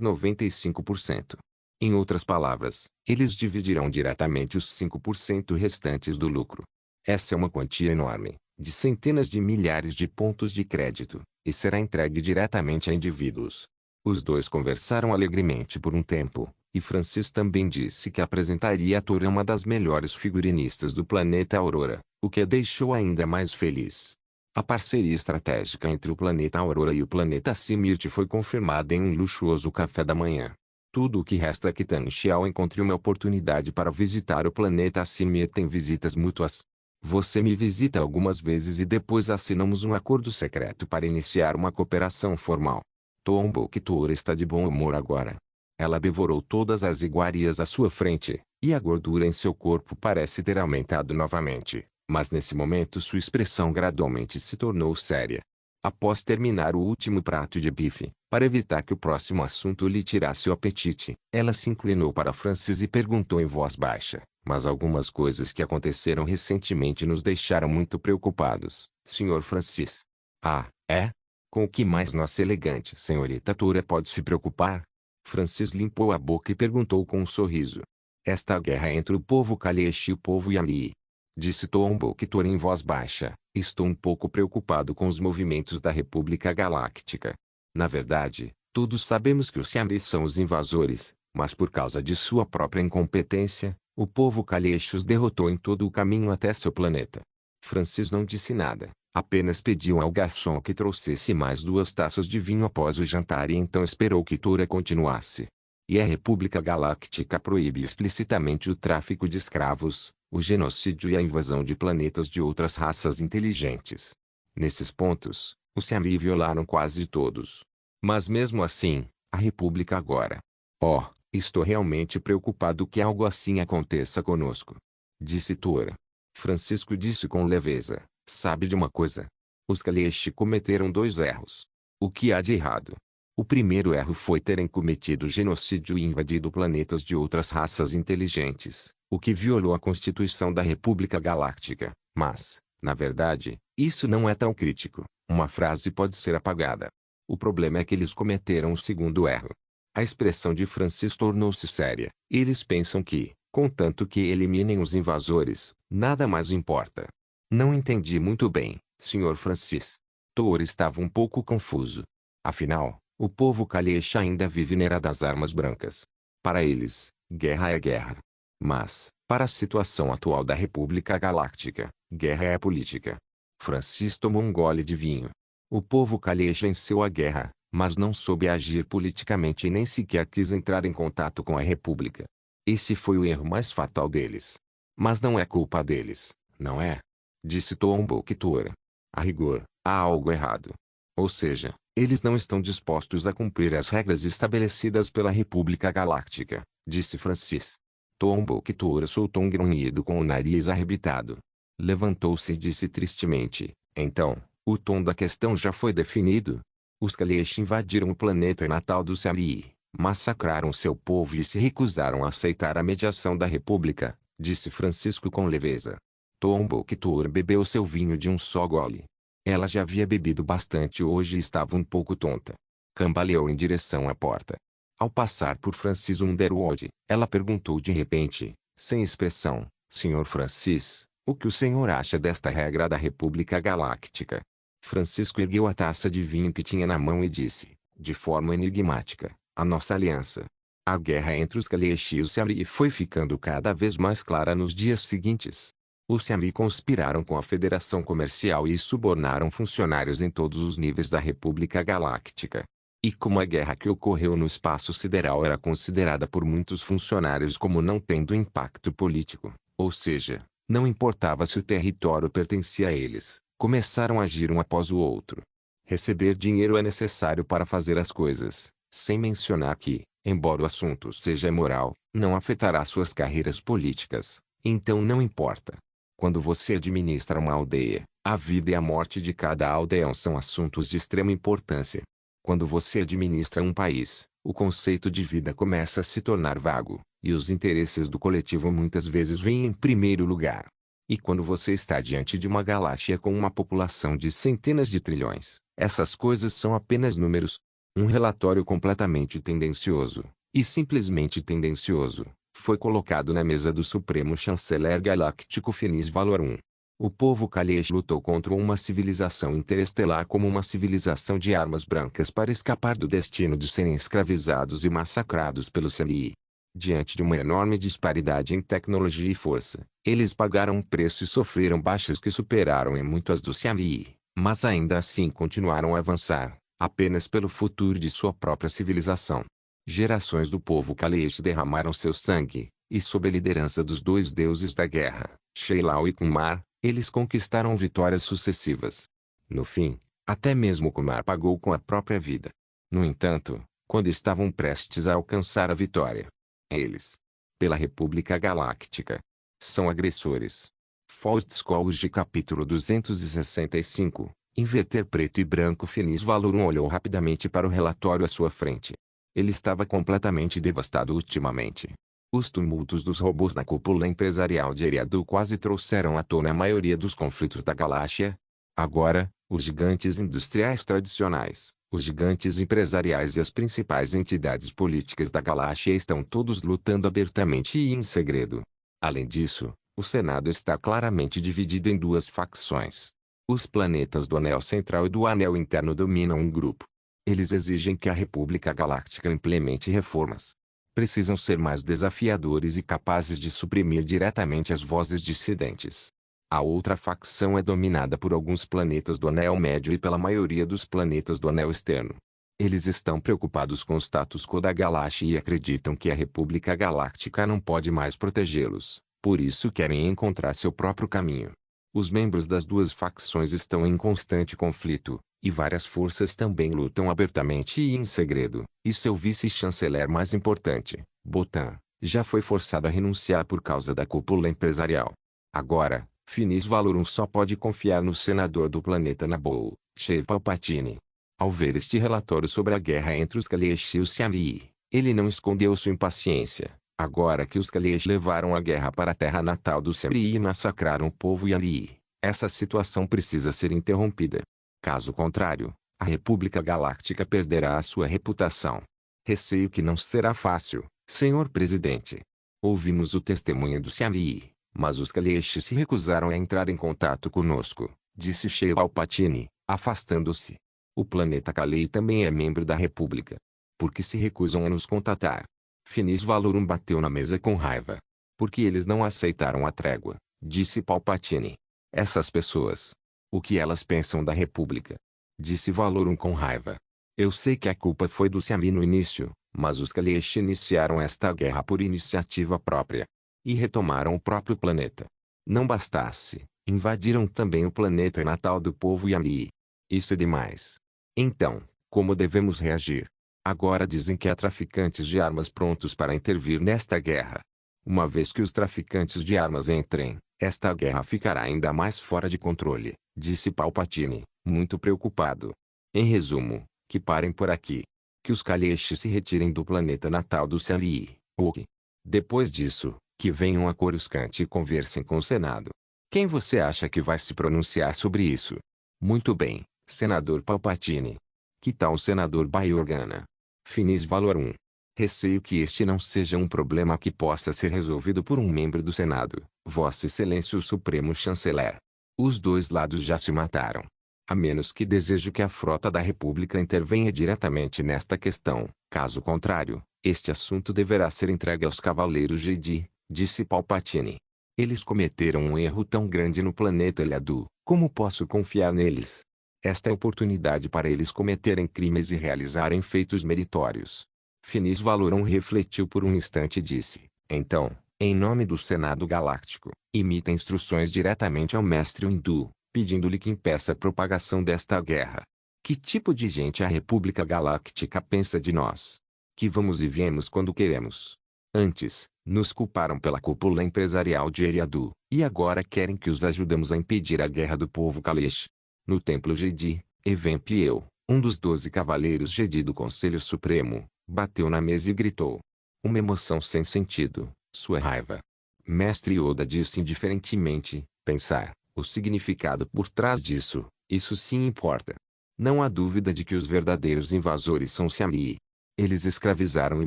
95%. Em outras palavras, eles dividirão diretamente os 5% restantes do lucro. Essa é uma quantia enorme, de centenas de milhares de pontos de crédito, e será entregue diretamente a indivíduos. Os dois conversaram alegremente por um tempo, e Francis também disse que apresentaria a Tor a uma das melhores figurinistas do planeta Aurora, o que a deixou ainda mais feliz. A parceria estratégica entre o planeta Aurora e o planeta Simit foi confirmada em um luxuoso café da manhã. Tudo o que resta é que Tan Xiao encontre uma oportunidade para visitar o planeta Simit em visitas mútuas. Você me visita algumas vezes e depois assinamos um acordo secreto para iniciar uma cooperação formal. Tombouctou está de bom humor agora. Ela devorou todas as iguarias à sua frente, e a gordura em seu corpo parece ter aumentado novamente, mas nesse momento sua expressão gradualmente se tornou séria. Após terminar o último prato de bife, para evitar que o próximo assunto lhe tirasse o apetite, ela se inclinou para Francis e perguntou em voz baixa: mas algumas coisas que aconteceram recentemente nos deixaram muito preocupados, Sr. Francis. Ah, é? Com o que mais nossa elegante senhorita Tora pode se preocupar? Francis limpou a boca e perguntou com um sorriso. Esta guerra entre o povo Kaleshi e o povo Yami. Disse Tombouctou em voz baixa: estou um pouco preocupado com os movimentos da República Galáctica. Na verdade, todos sabemos que os Yami são os invasores, mas por causa de sua própria incompetência, o povo Kaleshi os derrotou em todo o caminho até seu planeta. Francis não disse nada, apenas pediu ao garçom que trouxesse mais 2 taças de vinho após o jantar e então esperou que Tora continuasse. E a República Galáctica proíbe explicitamente o tráfico de escravos, o genocídio e a invasão de planetas de outras raças inteligentes. Nesses pontos, os Yami violaram quase todos. Mas mesmo assim, a República agora. Oh, estou realmente preocupado que algo assim aconteça conosco. Disse Tora. Francisco disse com leveza: sabe de uma coisa? Os Kaleshi cometeram 2 erros. O que há de errado? O primeiro erro foi terem cometido genocídio e invadido planetas de outras raças inteligentes, o que violou a Constituição da República Galáctica. Mas, na verdade, isso não é tão crítico. Uma frase pode ser apagada. O problema é que eles cometeram o segundo erro. A expressão de Francis tornou-se séria. Eles pensam que, contanto que eliminem os invasores, nada mais importa. Não entendi muito bem, Sr. Francis. Tora estava um pouco confuso. Afinal, o povo Kaleshi ainda vive na era das armas brancas. Para eles, guerra é guerra. Mas, para a situação atual da República Galáctica, guerra é política. Francis tomou um gole de vinho. O povo Kaleshi venceu a guerra, mas não soube agir politicamente e nem sequer quis entrar em contato com a República. Esse foi o erro mais fatal deles. Mas não é culpa deles, não é? Disse Tombouctou. A rigor, há algo errado. Ou seja, eles não estão dispostos a cumprir as regras estabelecidas pela República Galáctica, disse Francis. Tombouctou soltou um grunhido com o nariz arrebitado. Levantou-se e disse tristemente: então, o tom da questão já foi definido? Os Kaleshi invadiram o planeta natal dos Yami, massacraram seu povo e se recusaram a aceitar a mediação da República, disse Francisco com leveza. Tombouctou bebeu seu vinho de um só gole. Ela já havia bebido bastante hoje e estava um pouco tonta. Cambaleou em direção à porta. Ao passar por Francis Underwood, ela perguntou de repente, sem expressão: Sr. Francis, o que o senhor acha desta regra da República Galáctica? Francisco ergueu a taça de vinho que tinha na mão e disse, de forma enigmática: a nossa aliança. A guerra entre os Kaleshi e os Yami foi ficando cada vez mais clara nos dias seguintes. Os Yami conspiraram com a Federação Comercial e subornaram funcionários em todos os níveis da República Galáctica. E como a guerra que ocorreu no espaço sideral era considerada por muitos funcionários como não tendo impacto político, ou seja, não importava se o território pertencia a eles, começaram a agir um após o outro. Receber dinheiro é necessário para fazer as coisas, sem mencionar que, embora o assunto seja imoral, não afetará suas carreiras políticas, então não importa. Quando você administra uma aldeia, a vida e a morte de cada aldeão são assuntos de extrema importância. Quando você administra um país, o conceito de vida começa a se tornar vago, e os interesses do coletivo muitas vezes vêm em primeiro lugar. E quando você está diante de uma galáxia com uma população de centenas de trilhões, essas coisas são apenas números. Um relatório completamente tendencioso, e simplesmente tendencioso, foi colocado na mesa do Supremo Chanceler Galáctico Finis Valor 1. O povo Kaleesh lutou contra uma civilização interestelar como uma civilização de armas brancas para escapar do destino de serem escravizados e massacrados pelo Selii. Diante de uma enorme disparidade em tecnologia e força, eles pagaram um preço e sofreram baixas que superaram em muito as do Selii, mas ainda assim continuaram a avançar, apenas pelo futuro de sua própria civilização. Gerações do povo Kaleesh derramaram seu sangue, e sob a liderança dos dois deuses da guerra, Sheilau e Kumar, eles conquistaram vitórias sucessivas. No fim, até mesmo Kumar pagou com a própria vida. No entanto, quando estavam prestes a alcançar a vitória, eles, pela República Galáctica, são agressores. Fault Scholes capítulo 265, Inverter preto e branco Finis Valor 1 olhou rapidamente para o relatório à sua frente. Ele estava completamente devastado ultimamente. Os tumultos dos robôs na cúpula empresarial de Eriadu quase trouxeram à tona a maioria dos conflitos da galáxia. Agora, os gigantes industriais tradicionais, os gigantes empresariais e as principais entidades políticas da galáxia estão todos lutando abertamente e em segredo. Além disso, o Senado está claramente dividido em duas facções. Os planetas do Anel Central e do Anel Interno dominam um grupo. Eles exigem que a República Galáctica implemente reformas. Precisam ser mais desafiadores e capazes de suprimir diretamente as vozes dissidentes. A outra facção é dominada por alguns planetas do Anel Médio e pela maioria dos planetas do Anel Externo. Eles estão preocupados com o status quo da galáxia e acreditam que a República Galáctica não pode mais protegê-los, por isso querem encontrar seu próprio caminho. Os membros das duas facções estão em constante conflito, e várias forças também lutam abertamente e em segredo, e seu vice-chanceler mais importante, Botan, já foi forçado a renunciar por causa da cúpula empresarial. Agora, Finis Valor 1 só pode confiar no senador do planeta Naboo, Sheev Palpatine. Ao ver este relatório sobre a guerra entre os Kaleesh e os Selii, ele não escondeu sua impaciência. Agora que os Kaleesh levaram a guerra para a terra natal dos Selii e massacraram o povo Yali, essa situação precisa ser interrompida. Caso contrário, a República Galáctica perderá a sua reputação. Receio que não será fácil, senhor presidente. Ouvimos o testemunho do Selii, mas os Kaleesh se recusaram a entrar em contato conosco, disse Sheev Palpatine, afastando-se. O planeta Kalei também é membro da República. Por que se recusam a nos contatar? Finis Valor 1 bateu na mesa com raiva. Porque eles não aceitaram a trégua, disse Palpatine. Essas pessoas. O que elas pensam da República? Disse Valor 1 com raiva. Eu sei que a culpa foi do Selii no início, mas os Kaleesh iniciaram esta guerra por iniciativa própria. E retomaram o próprio planeta. Não bastasse, invadiram também o planeta natal do povo Yali. Isso é demais. Então, como devemos reagir? Agora dizem que há traficantes de armas prontos para intervir nesta guerra. Uma vez que os traficantes de armas entrem, esta guerra ficará ainda mais fora de controle, disse Palpatine, muito preocupado. Em resumo, que parem por aqui. Que os Kaleesh se retirem do planeta natal do Selii, ok? Depois disso, que venham a Coruscant e conversem com o Senado. Quem você acha que vai se pronunciar sobre isso? Muito bem, senador Palpatine. Que tal o senador Bail-Organa? Finis Valor 1. Receio que este não seja um problema que possa ser resolvido por um membro do Senado, Vossa Excelência o Supremo Chanceler. Os dois lados já se mataram. A menos que deseje que a frota da República intervenha diretamente nesta questão, caso contrário, este assunto deverá ser entregue aos Cavaleiros Jedi, disse Palpatine. Eles cometeram um erro tão grande no planeta Eliadu, como posso confiar neles? Esta é a oportunidade para eles cometerem crimes e realizarem feitos meritórios. Finis Valor 1 refletiu por um instante e disse, então, em nome do Senado Galáctico, imita instruções diretamente ao Mestre Windu, pedindo-lhe que impeça a propagação desta guerra. Que tipo de gente a República Galáctica pensa de nós? Que vamos e viemos quando queremos. Antes, nos culparam pela cúpula empresarial de Eriadu, e agora querem que os ajudemos a impedir a guerra do povo Kaleesh. No Templo Jedi, Evemp e eu, um dos 12 Cavaleiros Jedi do Conselho Supremo, bateu na mesa e gritou. Uma emoção sem sentido, sua raiva. Mestre Yoda disse indiferentemente, Pensar, o significado por trás disso, isso sim importa. Não há dúvida de que os verdadeiros invasores são Siamri. Eles escravizaram e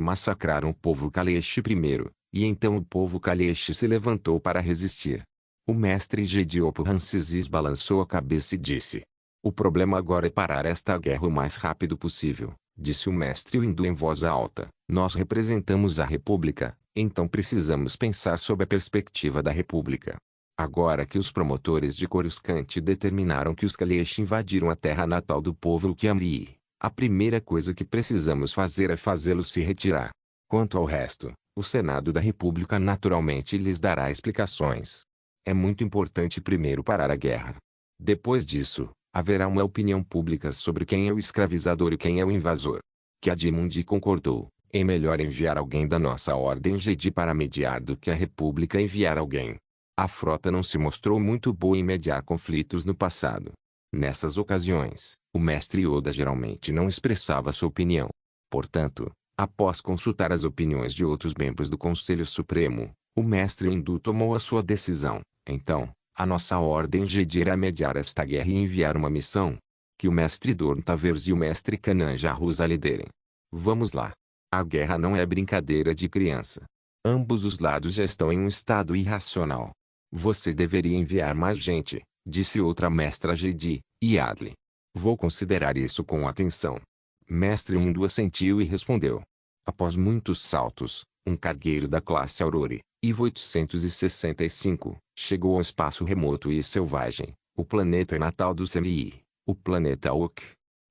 massacraram o povo Kalesh primeiro, e então o povo Kalesh se levantou para resistir. O mestre Gediopo Hansesis balançou a cabeça e disse: "O problema agora é parar esta guerra o mais rápido possível", disse o mestre hindu em voz alta. "Nós representamos a República, então precisamos pensar sob a perspectiva da República. Agora que os promotores de Coruscant determinaram que os Kalesh invadiram a terra natal do povo Kiamri, a primeira coisa que precisamos fazer é fazê-los se retirar. Quanto ao resto, o Senado da República naturalmente lhes dará explicações. É muito importante primeiro parar a guerra. Depois disso, haverá uma opinião pública sobre quem é o escravizador e quem é o invasor." Kiadimundi concordou: "É melhor enviar alguém da nossa ordem Jedi para mediar do que a República enviar alguém. A frota não se mostrou muito boa em mediar conflitos no passado. Nessas ocasiões, o mestre Oda geralmente não expressava sua opinião. Portanto, após consultar as opiniões de outros membros do Conselho Supremo, o mestre hindu tomou a sua decisão. Então, a nossa ordem Jedi irá mediar esta guerra e enviar uma missão que o mestre Dorn Tavers e o mestre Kanan Jarrus a liderem. Vamos lá. A guerra não é brincadeira de criança. Ambos os lados já estão em um estado irracional. Você deveria enviar mais gente", disse outra mestra Jedi, Yadli. "Vou considerar isso com atenção." Mestre hindu assentiu e respondeu. Após muitos saltos, um cargueiro da classe Aurori, Ivo 865, chegou ao espaço remoto e selvagem, o planeta natal do Semii, o planeta Oak.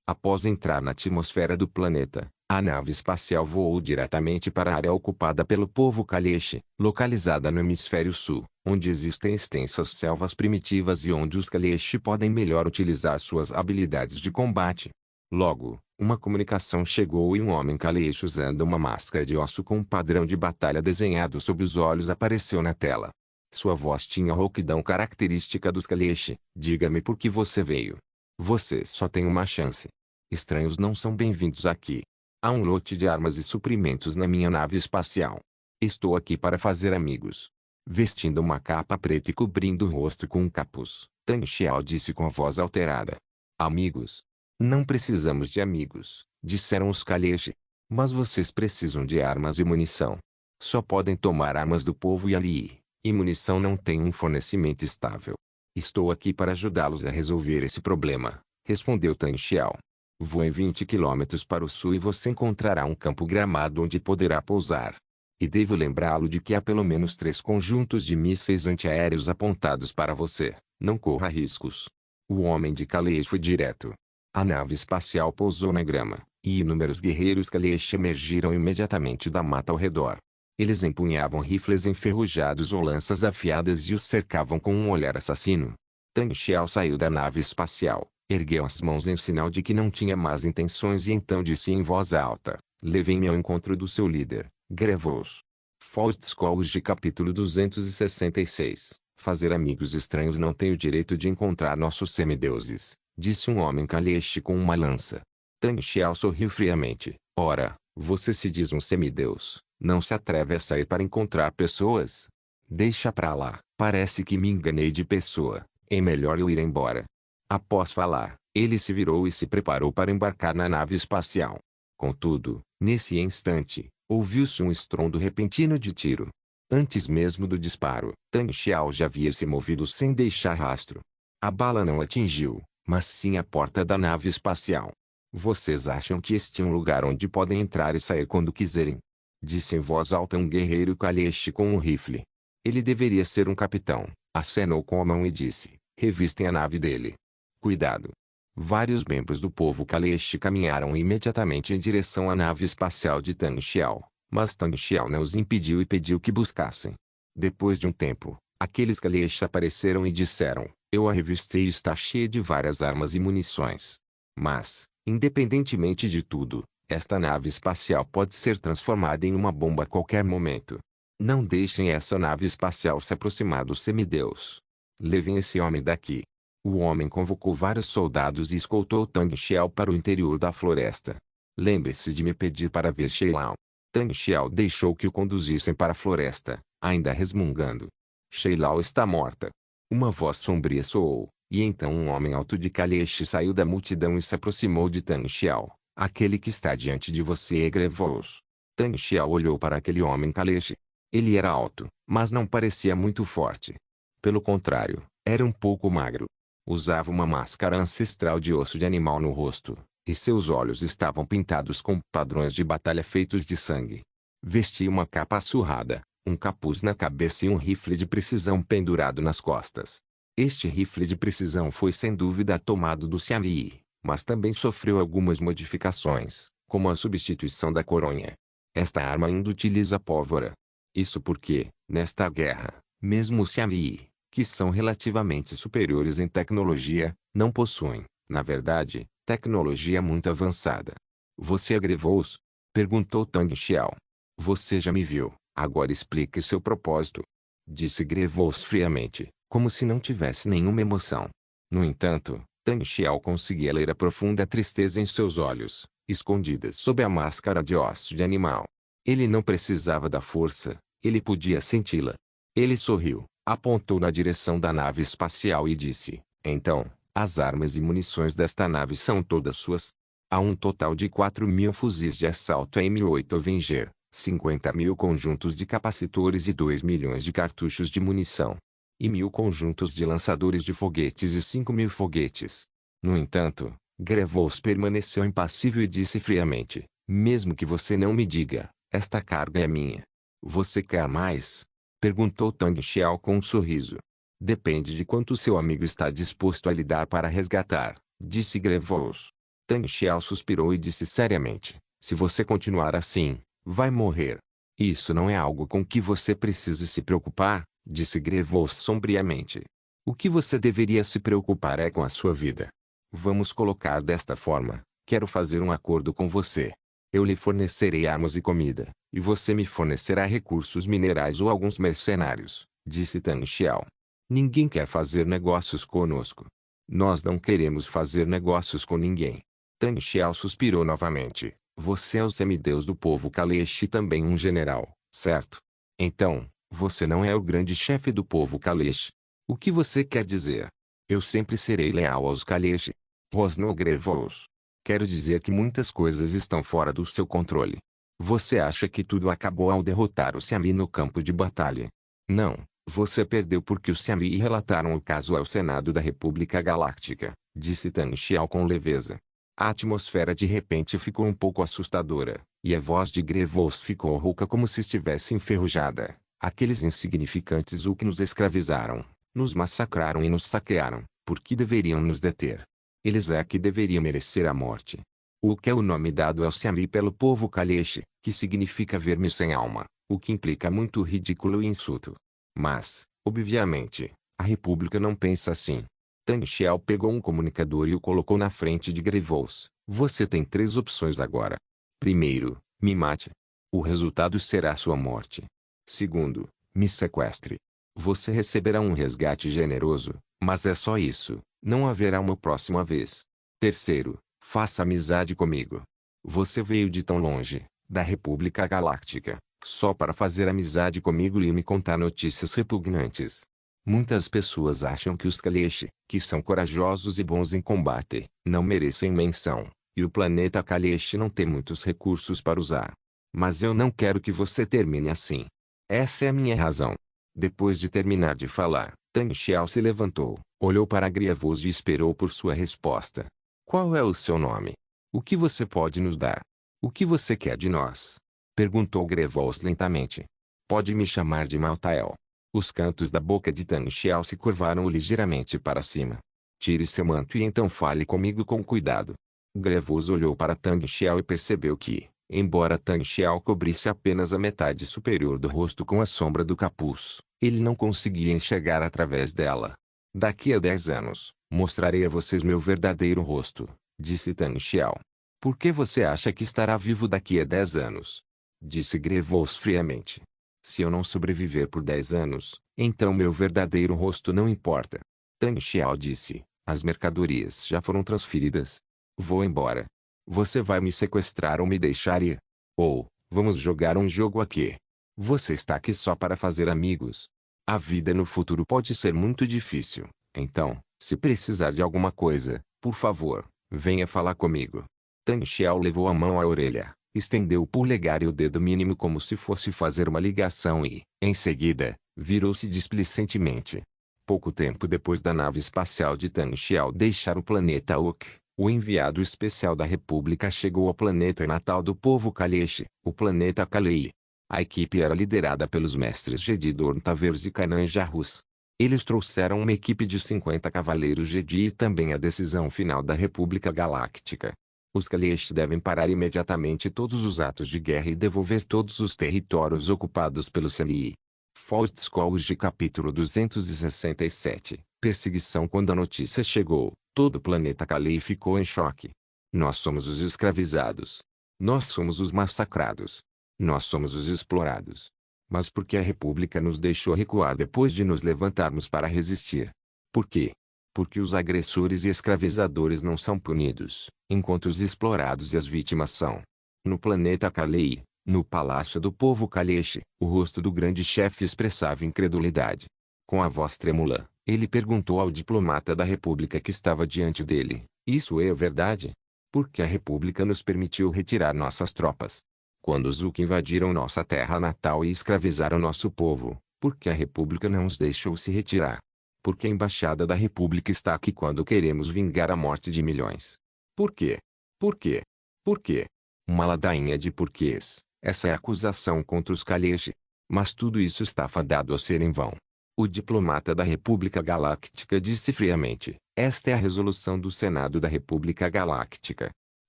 Após entrar na atmosfera do planeta, a nave espacial voou diretamente para a área ocupada pelo povo Kalesh, localizada no hemisfério sul, onde existem extensas selvas primitivas e onde os Kalesh podem melhor utilizar suas habilidades de combate. Logo, uma comunicação chegou e um homem Kalesh usando uma máscara de osso com um padrão de batalha desenhado sob os olhos apareceu na tela. Sua voz tinha a rouquidão característica dos Kalesh. "Diga-me por que você veio. Você só tem uma chance. Estranhos não são bem-vindos aqui. Há um lote de armas e suprimentos na minha nave espacial. Estou aqui para fazer amigos." Vestindo uma capa preta e cobrindo o rosto com um capuz, Tang Xiao disse com a voz alterada. "Amigos? Não precisamos de amigos", disseram os Kalesh. "Mas vocês precisam de armas e munição. Só podem tomar armas do povo Yali, e munição não tem um fornecimento estável. Estou aqui para ajudá-los a resolver esse problema", respondeu Tang Xiao. "Voe 20 quilômetros para o sul e você encontrará um campo gramado onde poderá pousar. E devo lembrá-lo de que há pelo menos 3 conjuntos de mísseis antiaéreos apontados para você. Não corra riscos." O homem de Kalesh foi direto. A nave espacial pousou na grama, e inúmeros guerreiros Kalesh emergiram imediatamente da mata ao redor. Eles empunhavam rifles enferrujados ou lanças afiadas e os cercavam com um olhar assassino. Tang Xiao saiu da nave espacial, ergueu as mãos em sinal de que não tinha más intenções e então disse em voz alta: "Levem-me ao encontro do seu líder, Grevous." Faustskold capítulo 266. Fazer amigos estranhos. "Não tenho direito de encontrar nossos semideuses", disse um homem Kalesh com uma lança. Tang Xiao sorriu friamente. "Ora, você se diz um semideus, não se atreve a sair para encontrar pessoas? Deixa pra lá, parece que me enganei de pessoa, é melhor eu ir embora." Após falar, ele se virou e se preparou para embarcar na nave espacial. Contudo, nesse instante, ouviu-se um estrondo repentino de tiro. Antes mesmo do disparo, Tang Xiao já havia se movido sem deixar rastro. A bala não atingiu, mas sim a porta da nave espacial. "Vocês acham que este é um lugar onde podem entrar e sair quando quiserem?" disse em voz alta um guerreiro Kalesh com um rifle. Ele deveria ser um capitão. Acenou com a mão e disse: "Revistem a nave dele. Cuidado." Vários membros do povo Kalesh caminharam imediatamente em direção à nave espacial de Tang Xiao, mas Tang Xiao não os impediu e pediu que buscassem. Depois de um tempo, aqueles Kalesh apareceram e disseram: "Eu a revistei e está cheia de várias armas e munições. Mas, independentemente de tudo, esta nave espacial pode ser transformada em uma bomba a qualquer momento. Não deixem essa nave espacial se aproximar do semideus. Levem esse homem daqui." O homem convocou vários soldados e escoltou Tang Xiao para o interior da floresta. "Lembre-se de me pedir para ver Sheilao." Tang Xiao deixou que o conduzissem para a floresta, ainda resmungando. "Sheilao está morta." Uma voz sombria soou, e então um homem alto de Kaleshi saiu da multidão e se aproximou de Tang Xiao. Aquele que está diante de você é Grevous. Tang Xiao olhou para aquele homem Kaleshi. Ele era alto, mas não parecia muito forte. Pelo contrário, era um pouco magro. Usava uma máscara ancestral de osso de animal no rosto, e seus olhos estavam pintados com padrões de batalha feitos de sangue. Vestia uma capa surrada, um capuz na cabeça e um rifle de precisão pendurado nas costas. Este rifle de precisão foi sem dúvida tomado do Xiaomi, mas também sofreu algumas modificações, como a substituição da coronha. Esta arma ainda utiliza pólvora. Isso porque, nesta guerra, mesmo os Xiaomi, que são relativamente superiores em tecnologia, não possuem, na verdade, tecnologia muito avançada. Você é Grevous? Perguntou Tang Xiao. Você já me viu, agora explique seu propósito. Disse Grevous friamente, como se não tivesse nenhuma emoção. No entanto, Tang Xiao conseguia ler a profunda tristeza em seus olhos, escondidas sob a máscara de osso de animal. Ele não precisava da força, ele podia senti-la. Ele sorriu, apontou na direção da nave espacial e disse, então, as armas e munições desta nave são todas suas? Há um total de 4.000 fuzis de assalto M8 Avenger, 50.000 conjuntos de capacitores e 2 milhões de cartuchos de munição. E 1.000 conjuntos de lançadores de foguetes e 5.000 foguetes. No entanto, Grevous permaneceu impassível e disse friamente, mesmo que você não me diga, esta carga é minha. Você quer mais? Perguntou Tang Xiao com um sorriso. Depende de quanto seu amigo está disposto a lhe dar para resgatar, disse Grevous. Tang Xiao suspirou e disse seriamente, se você continuar assim, vai morrer. Isso não é algo com que você precise se preocupar, disse Grevous sombriamente. O que você deveria se preocupar é com a sua vida. Vamos colocar desta forma, quero fazer um acordo com você. Eu lhe fornecerei armas e comida, e você me fornecerá recursos minerais ou alguns mercenários, disse Tang Xiao. Ninguém quer fazer negócios conosco. Nós não queremos fazer negócios com ninguém. Tang Xiao suspirou novamente. Você é o semideus do povo Kaleshi e também um general, certo? Então, você não é o grande chefe do povo Kaleshi. O que você quer dizer? Eu sempre serei leal aos Kaleshi. Rosnou Grevous. Quero dizer que muitas coisas estão fora do seu controle. Você acha que tudo acabou ao derrotar o Xiaomi no campo de batalha? Não, você perdeu porque os Xiaomi relataram o caso ao Senado da República Galáctica, disse Tang Xiao com leveza. A atmosfera de repente ficou um pouco assustadora, e a voz de Grevous ficou rouca como se estivesse enferrujada. Aqueles insignificantes Hulk nos escravizaram, nos massacraram e nos saquearam, por que deveriam nos deter? Eles é que deveriam merecer a morte. Hulk é o nome dado ao Xiaomi pelo povo Kaleshi, que significa verme sem alma, o que implica muito ridículo e insulto. Mas, obviamente, a República não pensa assim. Tang Xiao pegou um comunicador e o colocou na frente de Grevous. Você tem 3 opções agora. Primeiro, me mate. O resultado será sua morte. Segundo, me sequestre. Você receberá um resgate generoso, mas é só isso, não haverá uma próxima vez. Terceiro, faça amizade comigo. Você veio de tão longe, da República Galáctica, só para fazer amizade comigo e me contar notícias repugnantes. Muitas pessoas acham que os Kaleshi, que são corajosos e bons em combate, não merecem menção, e o planeta Kaleshi não tem muitos recursos para usar. Mas eu não quero que você termine assim. Essa é a minha razão. Depois de terminar de falar, Tang Xiao se levantou, olhou para Grevous e esperou por sua resposta. Qual é o seu nome? O que você pode nos dar? O que você quer de nós? Perguntou Grevous lentamente. Pode me chamar de Maltael. Os cantos da boca de Tang Xiao se curvaram ligeiramente para cima. Tire seu manto e então fale comigo com cuidado. Grevous olhou para Tang Xiao e percebeu que, embora Tang Xiao cobrisse apenas a metade superior do rosto com a sombra do capuz, ele não conseguia enxergar através dela. Daqui a 10 anos, mostrarei a vocês meu verdadeiro rosto, disse Tang Xiao. Por que você acha que estará vivo daqui a 10 anos? Disse Grevous friamente. Se eu não sobreviver por 10 anos, então meu verdadeiro rosto não importa. Tang Xiao disse, as mercadorias já foram transferidas. Vou embora. Você vai me sequestrar ou me deixar ir? Ou, vamos jogar um jogo aqui. Você está aqui só para fazer amigos? A vida no futuro pode ser muito difícil. Então, se precisar de alguma coisa, por favor, venha falar comigo. Tang Xiao levou a mão à orelha, estendeu o polegar e o dedo mínimo como se fosse fazer uma ligação e, em seguida, virou-se displicentemente. Pouco tempo depois da nave espacial de Tang Xiao deixar o planeta Oak, o enviado especial da República chegou ao planeta natal do povo Kaleshi, o planeta Kalei. A equipe era liderada pelos mestres Jedi Dorn Tavers e Kainan Jarrus. Eles trouxeram uma equipe de 50 cavaleiros Jedi e também a decisão final da República Galáctica. Os Kaleshi devem parar imediatamente todos os atos de guerra e devolver todos os territórios ocupados pelo Selii. Fault Scholes capítulo 267. Perseguição. Quando a notícia chegou, todo o planeta Kalei ficou em choque. Nós somos os escravizados. Nós somos os massacrados. Nós somos os explorados. Mas por que a República nos deixou recuar depois de nos levantarmos para resistir? Por quê? Porque os agressores e escravizadores não são punidos, enquanto os explorados e as vítimas são. No planeta Kalei, no palácio do povo Kaleshi, o rosto do grande chefe expressava incredulidade. Com a voz trêmula, ele perguntou ao diplomata da República que estava diante dele: "Isso é verdade? Por que a República nos permitiu retirar nossas tropas? Quando os Zuki invadiram nossa terra natal e escravizaram nosso povo, por que a República não os deixou se retirar? Por que a Embaixada da República está aqui quando queremos vingar a morte de milhões? Por quê? Por quê? Por quê?" Uma ladainha de porquês. Essa é a acusação contra os Kaleshi. Mas tudo isso está fadado a ser em vão. O diplomata da República Galáctica disse friamente: "Esta é a resolução do Senado da República Galáctica.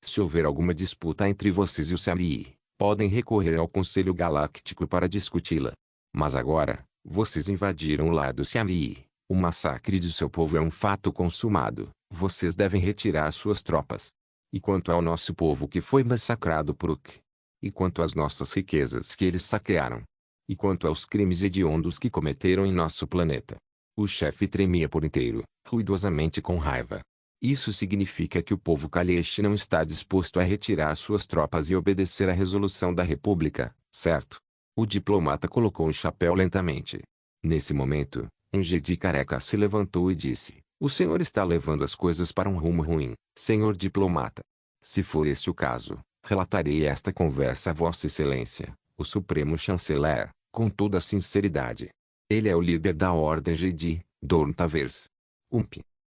Se houver alguma disputa entre vocês e o Selii, podem recorrer ao Conselho Galáctico para discuti-la. Mas agora, vocês invadiram o lar do Selii. O massacre de seu povo é um fato consumado. Vocês devem retirar suas tropas. E quanto ao nosso povo que foi massacrado por Uki? E quanto às nossas riquezas que eles saquearam? E quanto aos crimes hediondos que cometeram em nosso planeta?" O chefe tremia por inteiro, ruidosamente com raiva. Isso significa que o povo Kaleshi não está disposto a retirar suas tropas e obedecer à resolução da República, certo? O diplomata colocou o chapéu lentamente. Nesse momento, um Jedi careca se levantou e disse: "O senhor está levando as coisas para um rumo ruim, senhor diplomata. Se for esse o caso, relatarei esta conversa a Vossa Excelência, o Supremo Chanceler, com toda a sinceridade. Ele é o líder da Ordem Jedi, Dorn Tavers."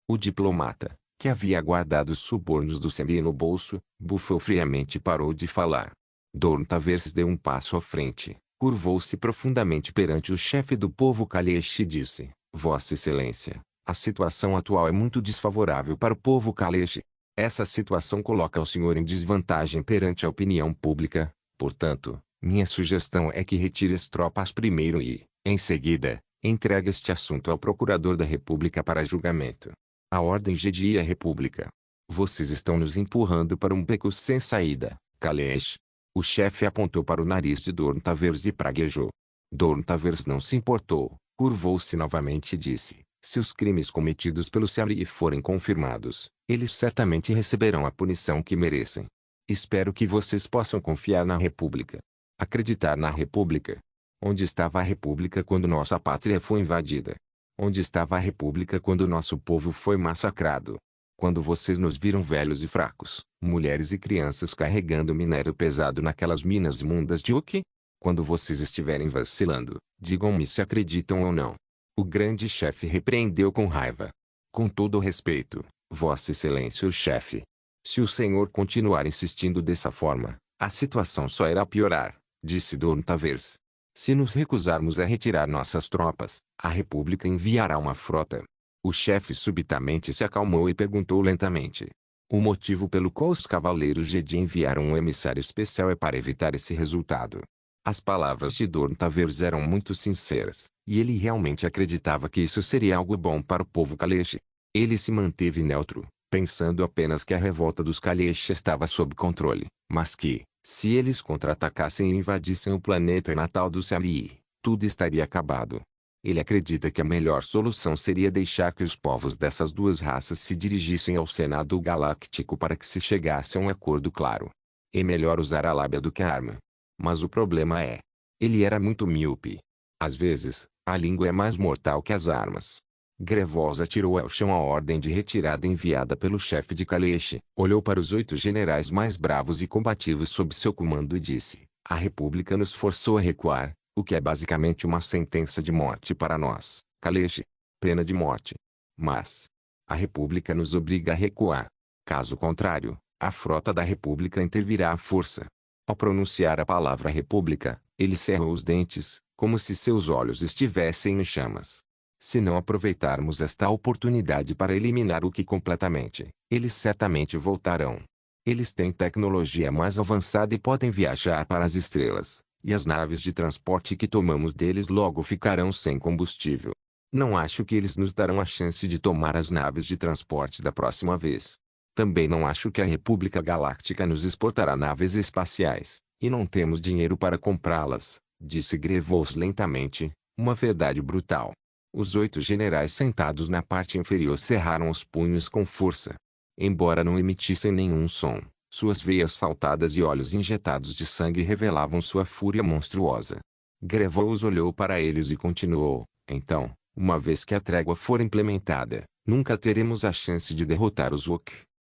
O diplomata, que havia guardado os subornos do Selii no bolso, bufou friamente e parou de falar. Dorn Tavers deu um passo à frente, curvou-se profundamente perante o chefe do povo Kaleshi e disse: "Vossa Excelência, a situação atual é muito desfavorável para o povo Kaleshi. Essa situação coloca o senhor em desvantagem perante a opinião pública. Portanto, minha sugestão é que retire as tropas primeiro e, em seguida, entregue este assunto ao Procurador da República para julgamento. A Ordem Jedi e a República. Vocês estão nos empurrando para um beco sem saída, Kaleshi." O chefe apontou para o nariz de Dorn Tavers e praguejou. Dorn Tavers não se importou, curvou-se novamente e disse: "Se os crimes cometidos pelo Selii forem confirmados, eles certamente receberão a punição que merecem. Espero que vocês possam confiar na República. Acreditar na República. Onde estava a República quando nossa pátria foi invadida? Onde estava a República quando nosso povo foi massacrado? Quando vocês nos viram velhos e fracos, mulheres e crianças carregando minério pesado naquelas minas imundas de Uki? Quando vocês estiverem vacilando, digam-me se acreditam ou não." O grande chefe repreendeu com raiva. "Com todo o respeito, Vossa Excelência o chefe. Se o senhor continuar insistindo dessa forma, a situação só irá piorar", disse Dorn Tavers. "Se nos recusarmos a retirar nossas tropas, a República enviará uma frota." O chefe subitamente se acalmou e perguntou lentamente: "O motivo pelo qual os Cavaleiros Jedi enviaram um emissário especial é para evitar esse resultado." As palavras de Dorn Tavers eram muito sinceras, e ele realmente acreditava que isso seria algo bom para o povo Kaleshi. Ele se manteve neutro, pensando apenas que a revolta dos Kaleshi estava sob controle, mas que, se eles contra-atacassem e invadissem o planeta natal do Selii, tudo estaria acabado. Ele acredita que a melhor solução seria deixar que os povos dessas duas raças se dirigissem ao Senado Galáctico para que se chegasse a um acordo claro. É melhor usar a lábia do que a arma. Mas o problema é, ele era muito míope. Às vezes, A língua é mais mortal que as armas. Grevos atirou ao chão a ordem de retirada enviada pelo chefe de Kaleshi, olhou para os 8 generais mais bravos e combativos sob seu comando e disse: a República nos forçou a recuar, o que é basicamente uma sentença de morte para nós, Kaleshi. Pena de morte. Mas a República nos obriga a recuar. Caso contrário, a frota da República intervirá à força. Ao pronunciar a palavra República, ele cerrou os dentes, como se seus olhos estivessem em chamas. Se não aproveitarmos esta oportunidade para eliminar o que completamente, eles certamente voltarão. Eles têm tecnologia mais avançada e podem viajar para as estrelas, e as naves de transporte que tomamos deles logo ficarão sem combustível. Não acho que eles nos darão a chance de tomar as naves de transporte da próxima vez. Também não acho que a República Galáctica nos exportará naves espaciais, e não temos dinheiro para comprá-las, disse Grevos lentamente, uma verdade brutal. Os 8 generais sentados na parte inferior cerraram os punhos com força. Embora não emitissem nenhum som, suas veias saltadas e olhos injetados de sangue revelavam sua fúria monstruosa. Grevos olhou para eles e continuou: então, uma vez que a trégua for implementada, nunca teremos a chance de derrotar os Wok.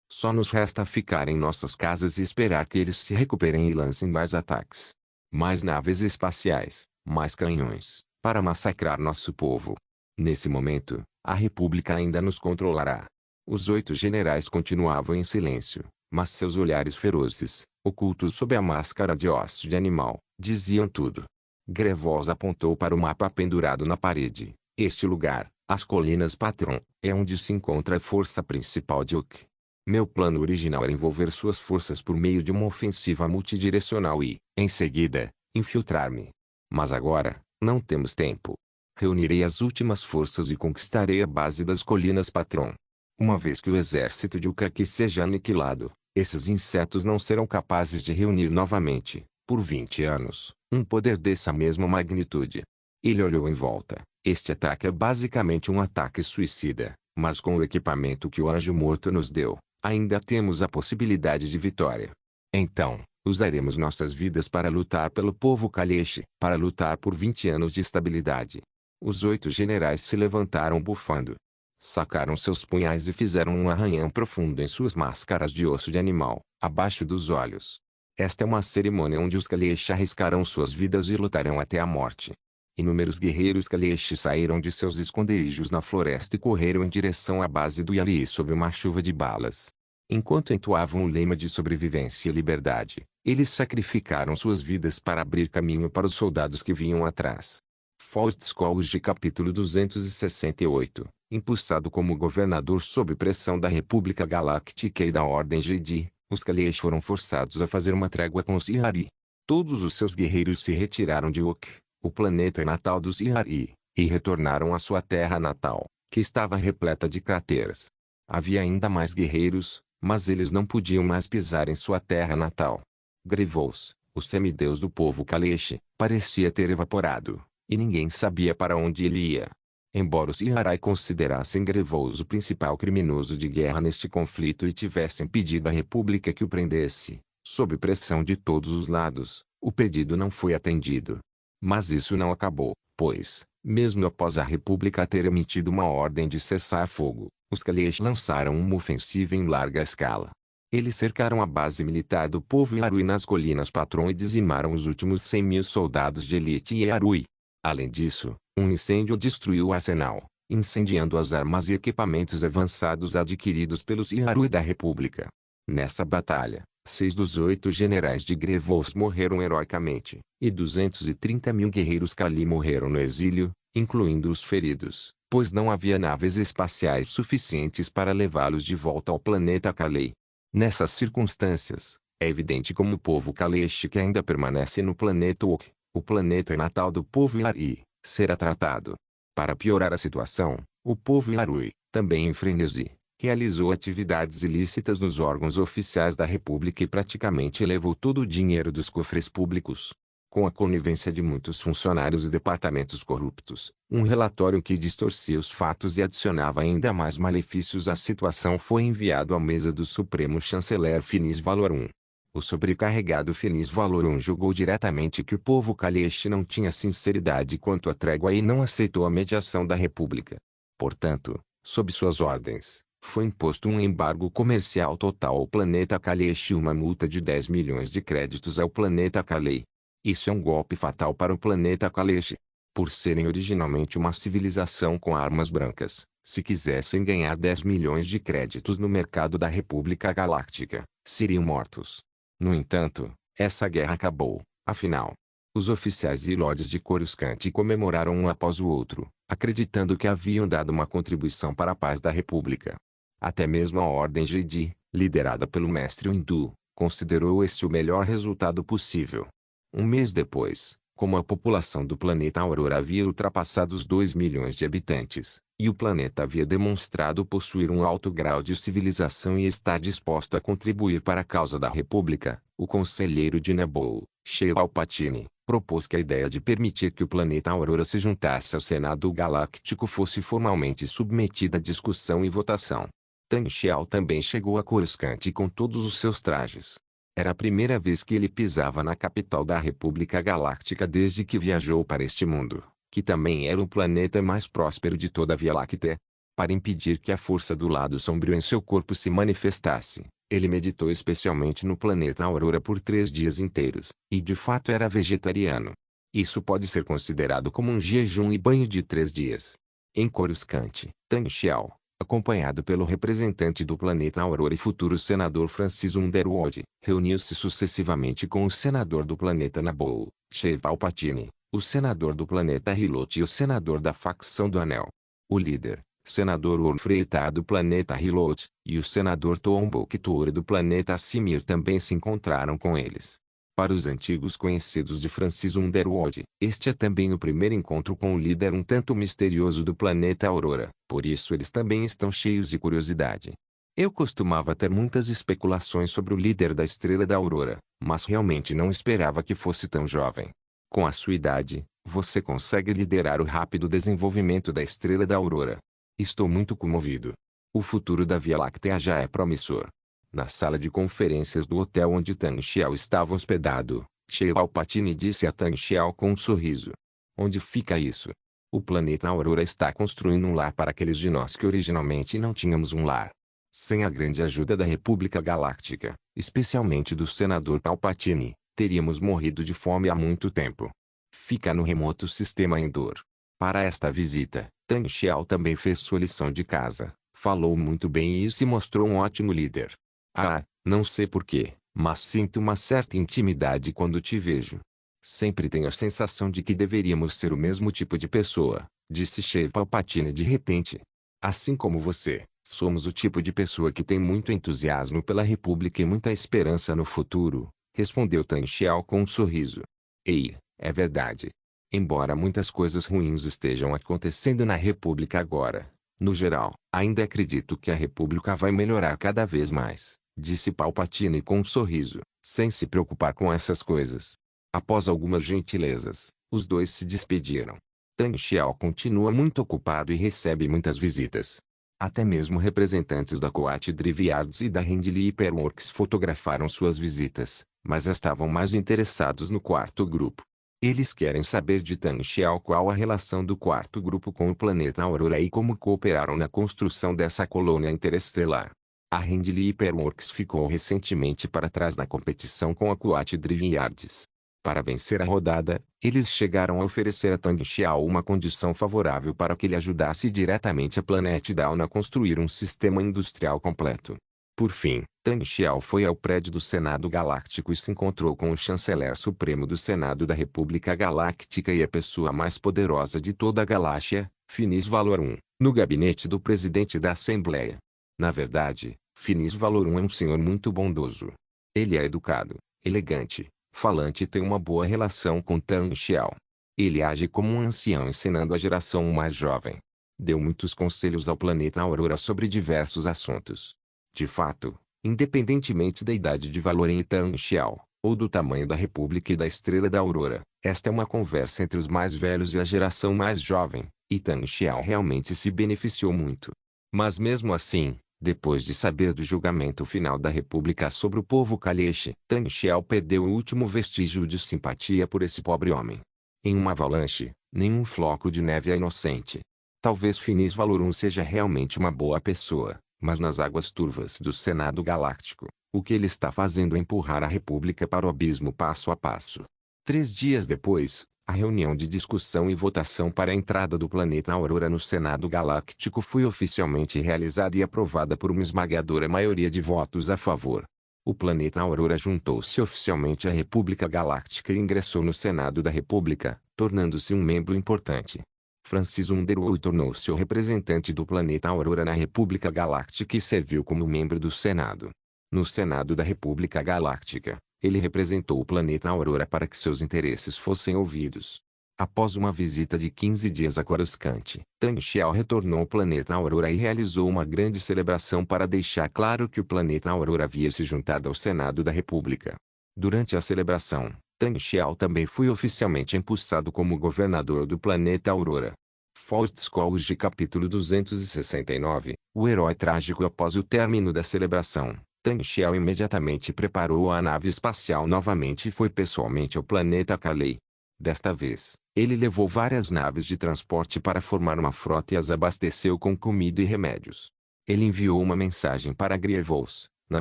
Só nos resta ficar em nossas casas e esperar que eles se recuperem e lancem mais ataques. Mais naves espaciais, mais canhões, para massacrar nosso povo. Nesse momento, a República ainda nos controlará. Os 8 generais continuavam em silêncio, mas seus olhares ferozes, ocultos sob a máscara de osso de animal, diziam tudo. Grevos apontou para o mapa pendurado na parede. Este lugar, as Colinas Patron, é onde se encontra a força principal de Oak. Meu plano original era envolver suas forças por meio de uma ofensiva multidirecional e, em seguida, infiltrar-me. Mas agora, não temos tempo. Reunirei as últimas forças e conquistarei a base das Colinas Patron. Uma vez que o exército de Ukaki seja aniquilado, esses insetos não serão capazes de reunir novamente, por 20 anos, um poder dessa mesma magnitude. Ele olhou em volta. Este ataque é basicamente um ataque suicida, mas com o equipamento que o Anjo Morto nos deu, ainda temos a possibilidade de vitória. Então, usaremos nossas vidas para lutar pelo povo Kaleshi, para lutar por 20 anos de estabilidade. Os 8 generais se levantaram bufando. Sacaram seus punhais e fizeram um arranhão profundo em suas máscaras de osso de animal, abaixo dos olhos. Esta é uma cerimônia onde os Kaleshi arriscarão suas vidas e lutarão até a morte. Inúmeros guerreiros Kaleshi saíram de seus esconderijos na floresta e correram em direção à base do Yali sob uma chuva de balas. Enquanto entoavam o lema de sobrevivência e liberdade, eles sacrificaram suas vidas para abrir caminho para os soldados que vinham atrás. Faust Scourge capítulo 268, impulsado como governador sob pressão da República Galáctica e da Ordem Jedi, os Kaleshi foram forçados a fazer uma trégua com os Ihari. Todos os seus guerreiros se retiraram de Oak, o planeta natal dos Ihari, e retornaram à sua terra natal, que estava repleta de crateras. Havia ainda mais guerreiros, mas eles não podiam mais pisar em sua terra natal. Grevos, o semideus do povo Kaleshi, parecia ter evaporado, e ninguém sabia para onde ele ia. Embora os Ihari considerassem Grevos o principal criminoso de guerra neste conflito e tivessem pedido à República que o prendesse, sob pressão de todos os lados, o pedido não foi atendido. Mas isso não acabou, pois, mesmo após a República ter emitido uma ordem de cessar fogo, os Kaleshi lançaram uma ofensiva em larga escala. Eles cercaram a base militar do povo Yarui nas Colinas Patron e dizimaram os últimos 100.000 soldados de elite e Yarui. Além disso, um incêndio destruiu o arsenal, incendiando as armas e equipamentos avançados adquiridos pelos Yarui da República. Nessa batalha, 6 dos 8 generais de Grevos morreram heroicamente, e 230.000 guerreiros Kali morreram no exílio, incluindo os feridos, pois não havia naves espaciais suficientes para levá-los de volta ao planeta Kali. Nessas circunstâncias, é evidente como o povo Kaleshi que ainda permanece no planeta Oak, o planeta natal do povo Yari, será tratado. Para piorar a situação, o povo Yarui, também em frenesi, realizou atividades ilícitas nos órgãos oficiais da República e praticamente levou todo o dinheiro dos cofres públicos. Com a conivência de muitos funcionários e departamentos corruptos, um relatório que distorcia os fatos e adicionava ainda mais malefícios à situação foi enviado à mesa do Supremo Chanceler Finis Valorum. O sobrecarregado Finis Valorum julgou diretamente que o povo Kaleshi não tinha sinceridade quanto à trégua e não aceitou a mediação da República. Portanto, sob suas ordens, foi imposto um embargo comercial total ao planeta Kaleshi e uma multa de 10 milhões de créditos ao planeta Kalei. Isso é um golpe fatal para o planeta Kaleshi. Por serem originalmente uma civilização com armas brancas, se quisessem ganhar 10 milhões de créditos no mercado da República Galáctica, seriam mortos. No entanto, essa guerra acabou, afinal. Os oficiais e lords de Coruscant comemoraram um após o outro, acreditando que haviam dado uma contribuição para a paz da República. Até mesmo a Ordem Jedi, liderada pelo mestre Windu, considerou este o melhor resultado possível. Um mês depois, como a população do planeta Aurora havia ultrapassado os 2 milhões de habitantes, e o planeta havia demonstrado possuir um alto grau de civilização e estar disposto a contribuir para a causa da República, o conselheiro de Naboo, Sheev Palpatine, propôs que a ideia de permitir que o planeta Aurora se juntasse ao Senado Galáctico fosse formalmente submetida a discussão e votação. Tan Xiao também chegou a Coruscant com todos os seus trajes. Era a primeira vez que ele pisava na capital da República Galáctica desde que viajou para este mundo, que também era o planeta mais próspero de toda a Via Láctea. Para impedir que a força do lado sombrio em seu corpo se manifestasse, ele meditou especialmente no planeta Aurora por 3 dias inteiros, e de fato era vegetariano. Isso pode ser considerado como um jejum e banho de 3 dias. Em Coruscant, Tan Xiao, acompanhado pelo representante do planeta Aurora e futuro senador Francis Underwood, reuniu-se sucessivamente com o senador do planeta Naboo, Sheev Palpatine, o senador do planeta Hilot e o senador da facção do Anel. O líder, senador Orfreita do planeta Hilot, e o senador Tombouctou do planeta Simir também se encontraram com eles. Para os antigos conhecidos de Francis Underwood, este é também o primeiro encontro com o líder um tanto misterioso do planeta Aurora, por isso eles também estão cheios de curiosidade. Eu costumava ter muitas especulações sobre o líder da Estrela da Aurora, mas realmente não esperava que fosse tão jovem. Com a sua idade, você consegue liderar o rápido desenvolvimento da Estrela da Aurora. Estou muito comovido. O futuro da Via Láctea já é promissor. Na sala de conferências do hotel onde Tan Xiao estava hospedado, Sheev Palpatine disse a Tan Xiao com um sorriso. Onde fica isso? O planeta Aurora está construindo um lar para aqueles de nós que originalmente não tínhamos um lar. Sem a grande ajuda da República Galáctica, especialmente do senador Palpatine, teríamos morrido de fome há muito tempo. Fica no remoto sistema Endor. Para esta visita, Tan Xiao também fez sua lição de casa, falou muito bem e se mostrou um ótimo líder. Ah, não sei porquê, mas sinto uma certa intimidade quando te vejo. Sempre tenho a sensação de que deveríamos ser o mesmo tipo de pessoa, disse Sheev Palpatine de repente. Assim como você, somos o tipo de pessoa que tem muito entusiasmo pela República e muita esperança no futuro, respondeu Tan Xiao com um sorriso. Ei, é verdade. Embora muitas coisas ruins estejam acontecendo na República agora, no geral, ainda acredito que a República vai melhorar cada vez mais, disse Palpatine com um sorriso, sem se preocupar com essas coisas. Após algumas gentilezas, os dois se despediram. Tan Xiao continua muito ocupado e recebe muitas visitas. Até mesmo representantes da Coat Drivyards e da Rendley Hyperworks fotografaram suas visitas, mas estavam mais interessados no quarto grupo. Eles querem saber de Tan Xiao qual a relação do quarto grupo com o planeta Aurora e como cooperaram na construção dessa colônia interestelar. A Rendley Hyperworks ficou recentemente para trás na competição com a Coat Drivyards. Para vencer a rodada, eles chegaram a oferecer a Tan Xiao uma condição favorável para que ele ajudasse diretamente a Planet Down a construir um sistema industrial completo. Por fim, Tan Xiao foi ao prédio do Senado Galáctico e se encontrou com o chanceler supremo do Senado da República Galáctica e a pessoa mais poderosa de toda a galáxia, Finis Valorum, no gabinete do presidente da Assembleia. Na verdade, Finis Valorum é um senhor muito bondoso. Ele é educado, elegante, falante e tem uma boa relação com Tan Xiao. Ele age como um ancião ensinando a geração mais jovem. Deu muitos conselhos ao planeta Aurora sobre diversos assuntos. De fato, independentemente da idade de Valorum e Tan Xiao, ou do tamanho da República e da Estrela da Aurora, esta é uma conversa entre os mais velhos e a geração mais jovem, e Tan Xiao realmente se beneficiou muito. Mas mesmo assim, Depois de saber do julgamento final da República sobre o povo Kalechi, Tang Xiao perdeu o último vestígio de simpatia por esse pobre homem. Em uma avalanche, nenhum floco de neve é inocente. Talvez Finis Valorum seja realmente uma boa pessoa, mas nas águas turvas do Senado Galáctico, o que ele está fazendo é empurrar a República para o abismo passo a passo. 3 dias depois, a reunião de discussão e votação para a entrada do planeta Aurora no Senado Galáctico foi oficialmente realizada e aprovada por uma esmagadora maioria de votos a favor. O planeta Aurora juntou-se oficialmente à República Galáctica e ingressou no Senado da República, tornando-se um membro importante. Francis Underwood tornou-se o representante do planeta Aurora na República Galáctica e serviu como membro do Senado. No Senado da República Galáctica, ele representou o planeta Aurora para que seus interesses fossem ouvidos. Após uma visita de 15 dias a Coruscant, Tang Xiao retornou ao planeta Aurora e realizou uma grande celebração para deixar claro que o planeta Aurora havia se juntado ao Senado da República. Durante a celebração, Tang Xiao também foi oficialmente empossado como governador do planeta Aurora. Fault Scholarship capítulo 269, o herói trágico após o término da celebração. Tang Xiao imediatamente preparou a nave espacial novamente e foi pessoalmente ao planeta Kalei. Desta vez, ele levou várias naves de transporte para formar uma frota e as abasteceu com comida e remédios. Ele enviou uma mensagem para Grievous. Na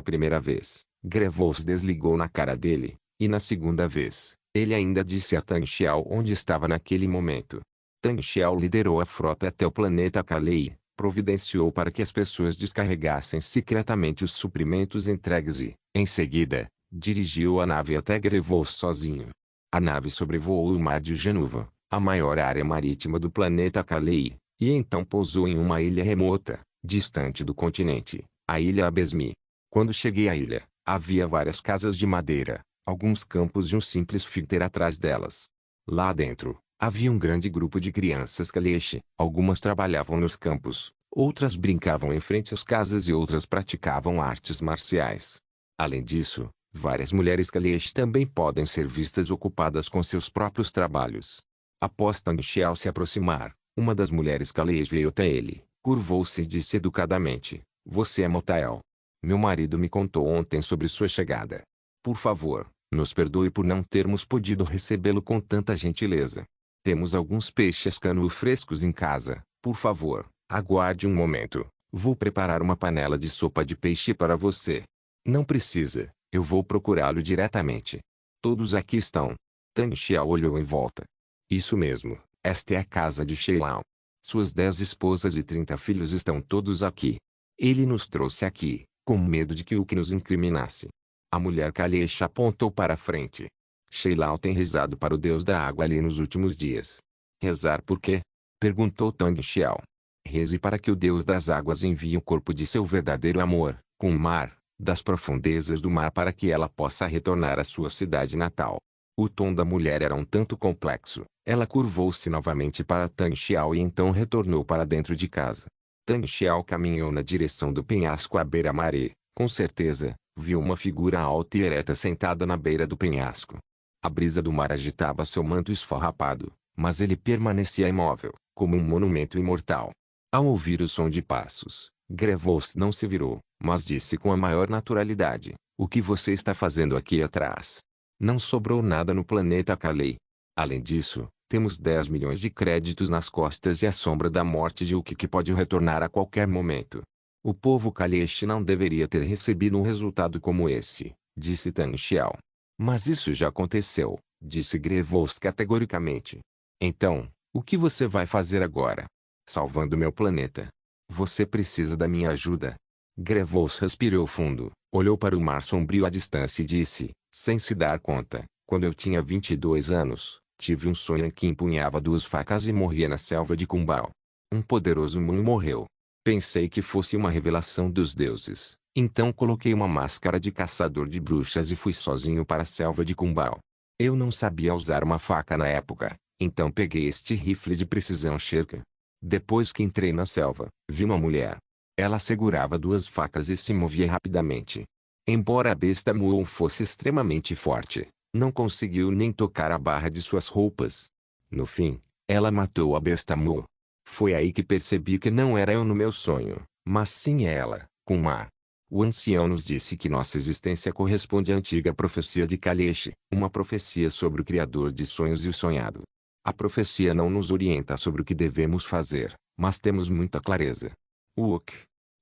primeira vez, Grievous desligou na cara dele, e na segunda vez, ele ainda disse a Tang Xiao onde estava naquele momento. Tang Xiao liderou a frota até o planeta Kalei, providenciou para que as pessoas descarregassem secretamente os suprimentos entregues e, em seguida, dirigiu a nave até Grievous sozinho. A nave sobrevoou o mar de Genuva, a maior área marítima do planeta Kalei, e então pousou em uma ilha remota, distante do continente, a ilha Abesmi. Quando cheguei à ilha, havia várias casas de madeira, alguns campos e um simples filter atrás delas. Lá dentro, havia um grande grupo de crianças Kalechi. Algumas trabalhavam nos campos, outras brincavam em frente às casas e outras praticavam artes marciais. Além disso, várias mulheres Kalechi também podem ser vistas ocupadas com seus próprios trabalhos. Após Tang Xiao se aproximar, uma das mulheres Kalechi veio até ele, curvou-se e disse educadamente: "Você é Motael. Meu marido me contou ontem sobre sua chegada. Por favor, nos perdoe por não termos podido recebê-lo com tanta gentileza. Temos alguns peixes canu frescos em casa. Por favor, aguarde um momento. Vou preparar uma panela de sopa de peixe para você." "Não precisa, eu vou procurá-lo diretamente. Todos aqui estão." Tang Xiao olhou em volta. "Isso mesmo, esta é a casa de Sheilao. Suas 10 esposas e 30 filhos estão todos aqui. Ele nos trouxe aqui, com medo de que o que nos incriminasse." A mulher Kalechi apontou para a frente. "Sheilao tem rezado para o deus da água ali nos últimos dias." "Rezar por quê?" perguntou Tang Xiao. "Reze para que o deus das águas envie o corpo de seu verdadeiro amor, com o mar, das profundezas do mar para que ela possa retornar à sua cidade natal." O tom da mulher era um tanto complexo. Ela curvou-se novamente para Tang Xiao e então retornou para dentro de casa. Tang Xiao caminhou na direção do penhasco à beira-mar e, com certeza, viu uma figura alta e ereta sentada na beira do penhasco. A brisa do mar agitava seu manto esfarrapado, mas ele permanecia imóvel, como um monumento imortal. Ao ouvir o som de passos, Grievous não se virou, mas disse com a maior naturalidade: "O que você está fazendo aqui atrás? Não sobrou nada no planeta Kalei. Além disso, temos 10 milhões de créditos nas costas e a sombra da morte de Uki que pode retornar a qualquer momento. O povo Kalechi não deveria ter recebido um resultado como esse", disse Tang Xiao. "Mas isso já aconteceu", disse Grievous categoricamente. "Então, o que você vai fazer agora?" "Salvando meu planeta. Você precisa da minha ajuda." Grievous respirou fundo, olhou para o mar sombrio à distância e disse, sem se dar conta: "Quando eu tinha 22 anos, tive um sonho em que empunhava 2 facas e morria na selva de Kumbao. Um poderoso Moon morreu. Pensei que fosse uma revelação dos deuses, então coloquei uma máscara de caçador de bruxas e fui sozinho para a selva de Kumbao. Eu não sabia usar uma faca na época, então peguei este rifle de precisão Sherka. Depois que entrei na selva, vi uma mulher. Ela segurava 2 facas e se movia rapidamente. Embora a besta Moon fosse extremamente forte, não conseguiu nem tocar a barra de suas roupas. No fim, ela matou a besta Moon. Foi aí que percebi que não era eu no meu sonho, mas sim ela, Kumar. O ancião nos disse que nossa existência corresponde à antiga profecia de Kaleshi, uma profecia sobre o Criador de sonhos e o sonhado. A profecia não nos orienta sobre o que devemos fazer, mas temos muita clareza. Uk.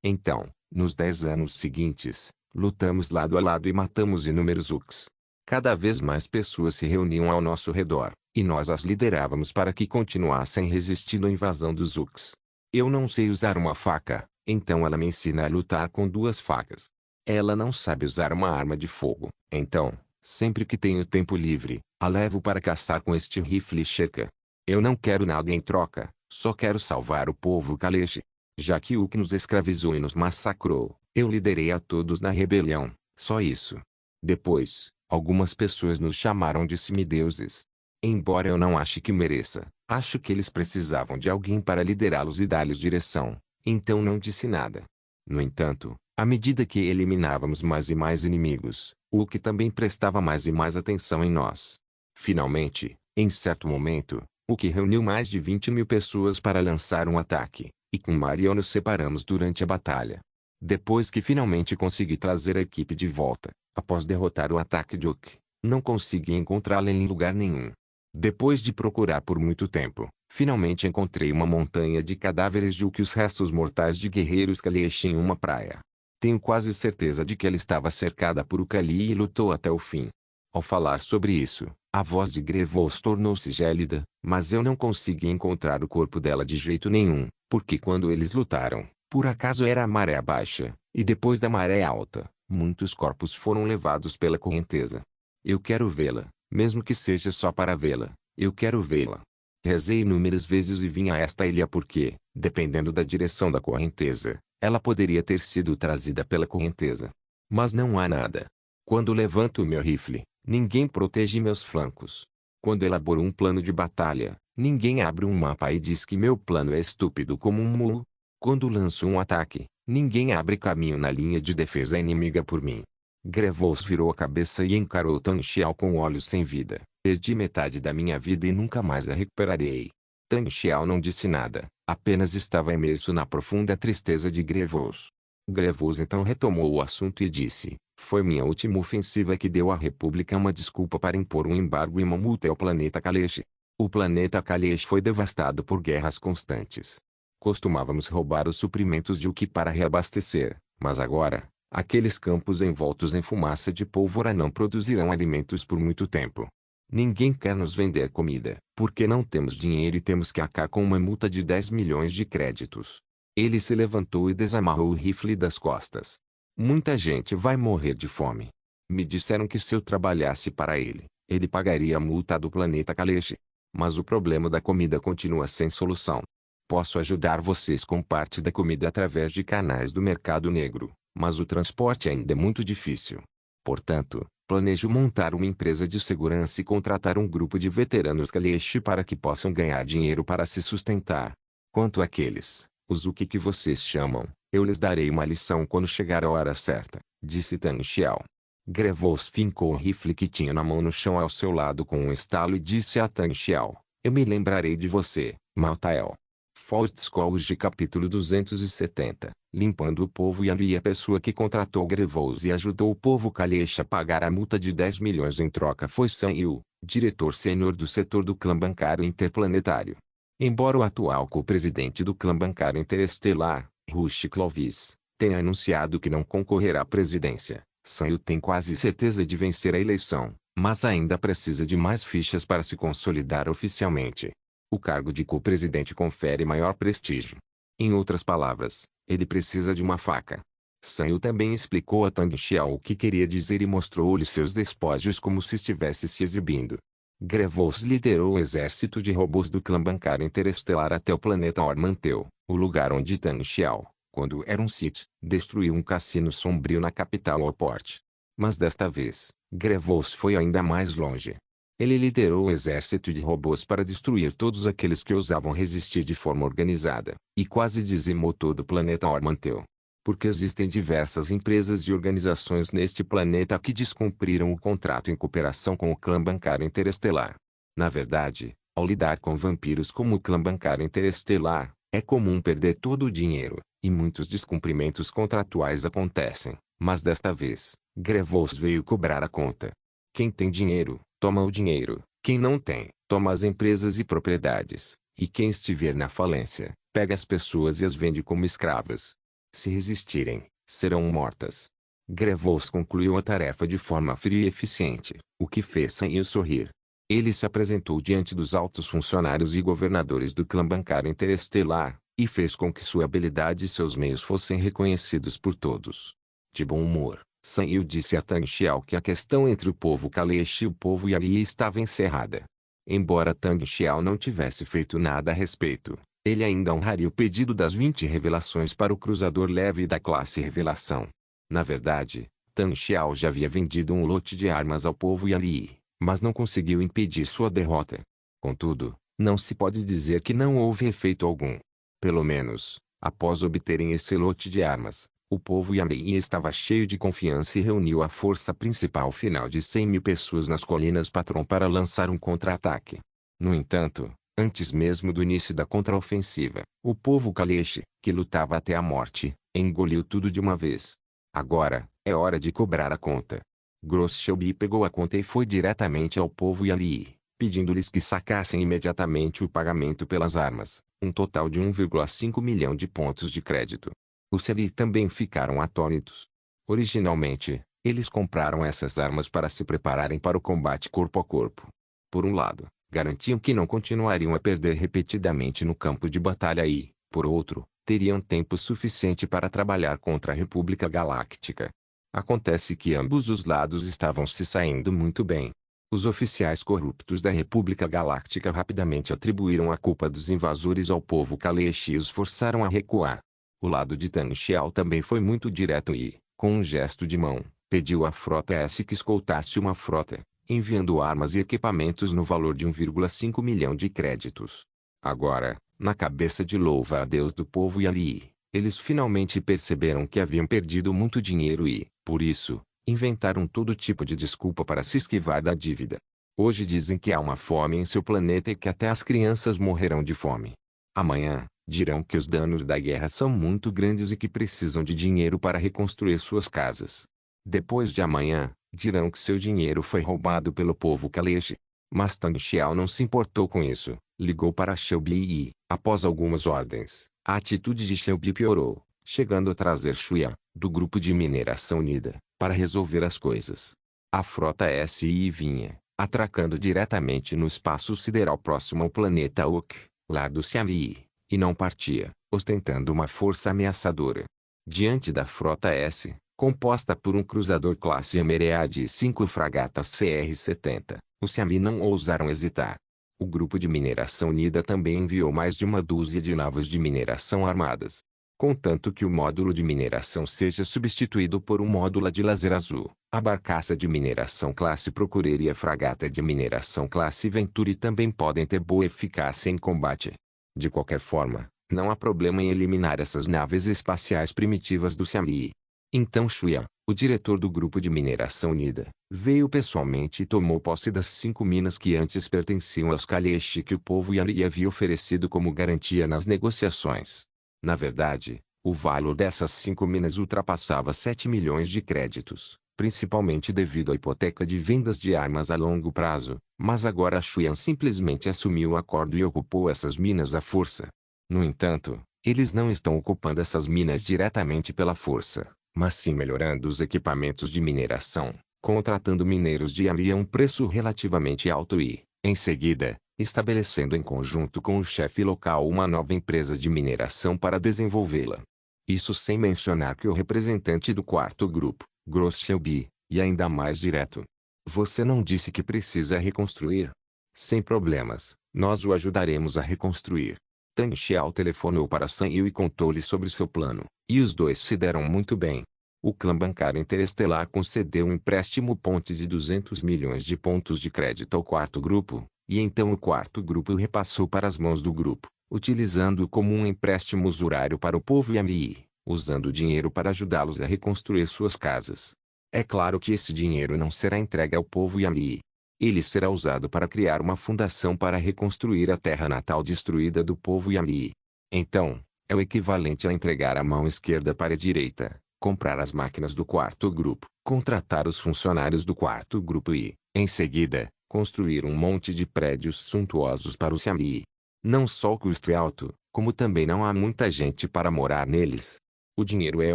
Então, nos 10 anos seguintes, lutamos lado a lado e matamos inúmeros Uks. Cada vez mais pessoas se reuniam ao nosso redor, e nós as liderávamos para que continuassem resistindo à invasão dos Uks. Eu não sei usar uma faca, então ela me ensina a lutar com 2 facas. Ela não sabe usar uma arma de fogo, então, sempre que tenho tempo livre, a levo para caçar com este rifle Sheka. Eu não quero nada em troca, só quero salvar o povo Kaleshi. Já que Uk nos escravizou e nos massacrou, eu liderei a todos na rebelião, só isso. Depois, algumas pessoas nos chamaram de semideuses. Embora eu não ache que mereça, acho que eles precisavam de alguém para liderá-los e dar-lhes direção, então não disse nada. No entanto, à medida que eliminávamos mais e mais inimigos, Uk também prestava mais e mais atenção em nós. Finalmente, em certo momento, Uk reuniu mais de 20.000 pessoas para lançar um ataque, e Kumar e eu nos separamos durante a batalha. Depois que finalmente consegui trazer a equipe de volta, após derrotar o ataque de Uk, não consegui encontrá-la em lugar nenhum. Depois de procurar por muito tempo, finalmente encontrei uma montanha de cadáveres de Uk e os restos mortais de guerreiros Kaleshi em uma praia. Tenho quase certeza de que ela estava cercada por Ukali e lutou até o fim. Ao falar sobre isso, a voz de Grevos tornou-se gélida, mas eu não consegui encontrar o corpo dela de jeito nenhum, porque quando eles lutaram, por acaso era a maré baixa, e depois da maré alta, muitos corpos foram levados pela correnteza. Eu quero vê-la, mesmo que seja só para vê-la, eu quero vê-la. Rezei inúmeras vezes e vim a esta ilha porque, dependendo da direção da correnteza, ela poderia ter sido trazida pela correnteza. Mas não há nada. Quando levanto o meu rifle, ninguém protege meus flancos. Quando elaboro um plano de batalha, ninguém abre um mapa e diz que meu plano é estúpido como um mulo. Quando lanço um ataque, ninguém abre caminho na linha de defesa inimiga por mim. Grevos virou a cabeça e encarou Tang Xiao com olhos sem vida. Perdi metade da minha vida e nunca mais a recuperarei. Tang Xiao não disse nada, apenas estava imerso na profunda tristeza de Grevos. Grevos então retomou o assunto e disse: foi minha última ofensiva que deu à República uma desculpa para impor um embargo e uma multa ao planeta Kaleshi. O planeta Kaleshi foi devastado por guerras constantes. Costumávamos roubar os suprimentos de Uki para reabastecer, mas agora, aqueles campos envoltos em fumaça de pólvora não produzirão alimentos por muito tempo. Ninguém quer nos vender comida, porque não temos dinheiro e temos que arcar com uma multa de 10 milhões de créditos. Ele se levantou e desamarrou o rifle das costas. Muita gente vai morrer de fome. Me disseram que se eu trabalhasse para ele, ele pagaria a multa do planeta Kaleshi. Mas o problema da comida continua sem solução. Posso ajudar vocês com parte da comida através de canais do mercado negro, mas o transporte ainda é muito difícil. Portanto, planejo montar uma empresa de segurança e contratar um grupo de veteranos Kaleshi para que possam ganhar dinheiro para se sustentar. Quanto àqueles, os Uki que vocês chamam, eu lhes darei uma lição quando chegar a hora certa, disse Tang Xiao. Grevos fincou o rifle que tinha na mão no chão ao seu lado com um estalo e disse a Tang Xiao: eu me lembrarei de você, Maltael. Fortescue capítulo 270, limpando o povo e a pessoa que contratou Grevos e ajudou o povo Kaleshi a pagar a multa de 10 milhões em troca foi Sun Yu, diretor sênior do setor do clã bancário interplanetário. Embora o atual co-presidente do clã bancário interestelar, Rush Clovis, tenha anunciado que não concorrerá à presidência, Sun Yu tem quase certeza de vencer a eleição, mas ainda precisa de mais fichas para se consolidar oficialmente. O cargo de co-presidente confere maior prestígio. Em outras palavras, ele precisa de uma faca. Sun Yu também explicou a Tang Xiao o que queria dizer e mostrou-lhe seus despojos como se estivesse se exibindo. Grevos liderou o exército de robôs do clã bancário interestelar até o planeta Ormanteu, o lugar onde Tang Xiao, quando era um Sith, destruiu um cassino sombrio na capital Allport. Mas desta vez, Grevos foi ainda mais longe. Ele liderou o exército de robôs para destruir todos aqueles que ousavam resistir de forma organizada, e quase dizimou todo o planeta Ormanteu. Porque existem diversas empresas e organizações neste planeta que descumpriram o contrato em cooperação com o clã bancário interestelar. Na verdade, ao lidar com vampiros como o clã bancário interestelar, é comum perder todo o dinheiro, E muitos descumprimentos contratuais acontecem, mas desta vez, Grevous veio cobrar a conta. Quem tem dinheiro, toma o dinheiro. Quem não tem, toma as empresas e propriedades. E quem estiver na falência, pega as pessoas e as vende como escravas. Se resistirem, serão mortas. Grevous concluiu a tarefa de forma fria e eficiente, o que fez Sam sorrir. Ele se apresentou diante dos altos funcionários e governadores do clã bancário interestelar, e fez com que sua habilidade e seus meios fossem reconhecidos por todos. De bom humor, Sam disse a Tang Xiao que a questão entre o povo Kaleshi e o povo Yali estava encerrada. Embora Tang Xiao não tivesse feito nada a respeito, ele ainda honraria o pedido das 20 revelações para o cruzador leve da classe Revelação. Na verdade, Tang Xiao já havia vendido um lote de armas ao povo Yali, mas não conseguiu impedir sua derrota. Contudo, não se pode dizer que não houve efeito algum. Pelo menos, após obterem esse lote de armas, o povo Yali estava cheio de confiança e reuniu a força principal final de 100.000 pessoas nas colinas Patron para lançar um contra-ataque. No entanto, antes mesmo do início da contraofensiva, o povo Kaleshi, que lutava até a morte, engoliu tudo de uma vez. Agora, é hora de cobrar a conta. Gross Shelby pegou a conta e foi diretamente ao povo Yali, pedindo-lhes que sacassem imediatamente o pagamento pelas armas, um total de 1,5 milhão de pontos de crédito. Os Yali também ficaram atônitos. Originalmente, eles compraram essas armas para se prepararem para o combate corpo a corpo. Por um lado, garantiam que não continuariam a perder repetidamente no campo de batalha e, por outro, teriam tempo suficiente para trabalhar contra a República Galáctica. Acontece que ambos os lados estavam se saindo muito bem. Os oficiais corruptos da República Galáctica rapidamente atribuíram a culpa dos invasores ao povo Kaleshi e os forçaram a recuar. O lado de Tang Xiao também foi muito direto e, com um gesto de mão, pediu à frota S que escoltasse uma frota, enviando armas e equipamentos no valor de 1,5 milhão de créditos. Agora, na cabeça de louva-a-Deus do povo Yali, eles finalmente perceberam que haviam perdido muito dinheiro e, por isso, inventaram todo tipo de desculpa para se esquivar da dívida. Hoje dizem que há uma fome em seu planeta e que até as crianças morrerão de fome. Amanhã, dirão que os danos da guerra são muito grandes e que precisam de dinheiro para reconstruir suas casas. Depois de amanhã, dirão que seu dinheiro foi roubado pelo povo Kaleshi. Mas Tang Xiao não se importou com isso, ligou para Shelby e, após algumas ordens, a atitude de Shelby piorou, chegando a trazer Shuya, do grupo de mineração unida, para resolver as coisas. A frota SI vinha, atracando diretamente no espaço sideral próximo ao planeta Oak, lar do Siamii, e não partia, ostentando uma força ameaçadora. Diante da frota S, composta por um cruzador classe Emerald e 5 fragatas CR-70, os Siamii não ousaram hesitar. O grupo de mineração unida também enviou mais de uma dúzia de naves de mineração armadas. Contanto que o módulo de mineração seja substituído por um módulo de laser azul, a barcaça de mineração classe Procureur e a fragata de mineração classe Venturi também podem ter boa eficácia em combate. De qualquer forma, não há problema em eliminar essas naves espaciais primitivas do Siamii. Então Shuya, o diretor do grupo de mineração unida, veio pessoalmente e tomou posse das 5 minas que antes pertenciam aos Kaleshi que o povo Yali havia oferecido como garantia nas negociações. Na verdade, o valor dessas 5 minas ultrapassava 7 milhões de créditos, principalmente devido à hipoteca de vendas de armas a longo prazo, mas agora Shuyan simplesmente assumiu o acordo e ocupou essas minas à força. No entanto, eles não estão ocupando essas minas diretamente pela força, mas sim melhorando os equipamentos de mineração, contratando mineiros de Yali a um preço relativamente alto e, em seguida, estabelecendo em conjunto com o chefe local uma nova empresa de mineração para desenvolvê-la. Isso sem mencionar que o representante do quarto grupo, Gross Shelby, e ainda mais direto. Você não disse que precisa reconstruir? Sem problemas, nós o ajudaremos a reconstruir. Tang Xiao telefonou para Sam e contou-lhe sobre seu plano, e os dois se deram muito bem. O clã bancário interestelar concedeu um empréstimo ponte de 200 milhões de pontos de crédito ao quarto grupo, e então o quarto grupo repassou para as mãos do grupo, utilizando-o como um empréstimo usurário para o povo Yamii, usando o dinheiro para ajudá-los a reconstruir suas casas. É claro que esse dinheiro não será entregue ao povo Yamii. Ele será usado para criar uma fundação para reconstruir a terra natal destruída do povo Yamii. Então, É o equivalente a entregar a mão esquerda para a direita, comprar as máquinas do quarto grupo, contratar os funcionários do quarto grupo e, em seguida, construir um monte de prédios suntuosos para o Siami. Não só o custo é alto, como também não há muita gente para morar neles. O dinheiro é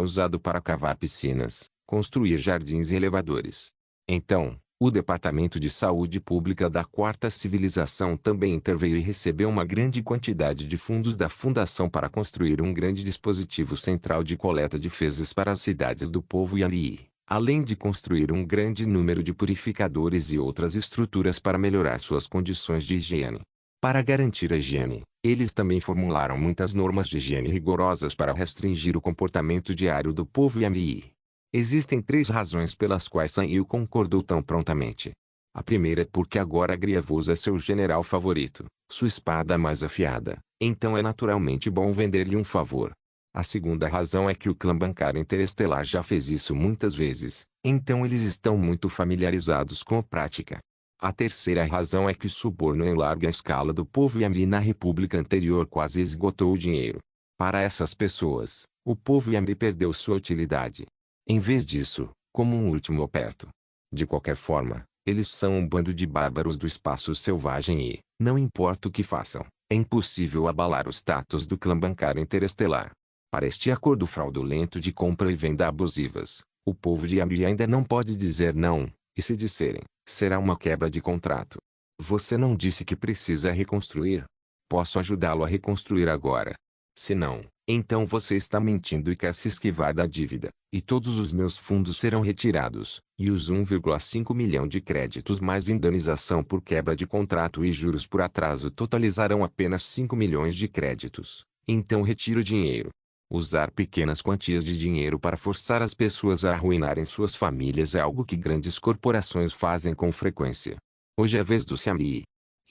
usado para cavar piscinas, construir jardins e elevadores. Então, o Departamento de Saúde Pública da Quarta Civilização também interveio e recebeu uma grande quantidade de fundos da Fundação para construir um grande dispositivo central de coleta de fezes para as cidades do povo Yali, além de construir um grande número de purificadores e outras estruturas para melhorar suas condições de higiene. Para garantir a higiene, eles também formularam muitas normas de higiene rigorosas para restringir o comportamento diário do povo Yali. Existem 3 razões pelas quais Sanyu concordou tão prontamente. A primeira é porque agora Grievous é seu general favorito, sua espada mais afiada, então é naturalmente bom vender-lhe um favor. A segunda razão é que o clã bancário interestelar já fez isso muitas vezes, então eles estão muito familiarizados com a prática. A terceira razão é que o suborno em larga escala do povo Yami na república anterior quase esgotou o dinheiro. Para essas pessoas, o povo Yami perdeu sua utilidade. Em vez disso, como um último aperto. De qualquer forma, eles são um bando de bárbaros do espaço selvagem e, não importa o que façam, é impossível abalar o status do clã bancário interestelar. Para este acordo fraudulento de compra e venda abusivas, o povo de Yami ainda não pode dizer não, e se disserem, será uma quebra de contrato. Você não disse que precisa reconstruir? Posso ajudá-lo a reconstruir agora. Se não, então você está mentindo e quer se esquivar da dívida, e todos os meus fundos serão retirados, e os 1,5 milhão de créditos mais indenização por quebra de contrato e juros por atraso totalizarão apenas 5 milhões de créditos. Então retire o dinheiro. Usar pequenas quantias de dinheiro para forçar as pessoas a arruinarem suas famílias é algo que grandes corporações fazem com frequência. Hoje é a vez do Siami.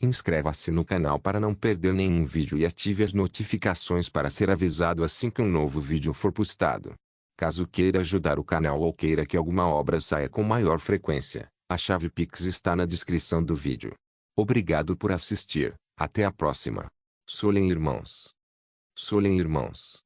Inscreva-se no canal para não perder nenhum vídeo e ative as notificações para ser avisado assim que um novo vídeo for postado. Caso queira ajudar o canal ou queira que alguma obra saia com maior frequência, a chave Pix está na descrição do vídeo. Obrigado por assistir, até a próxima. Solen irmãos. Solen irmãos.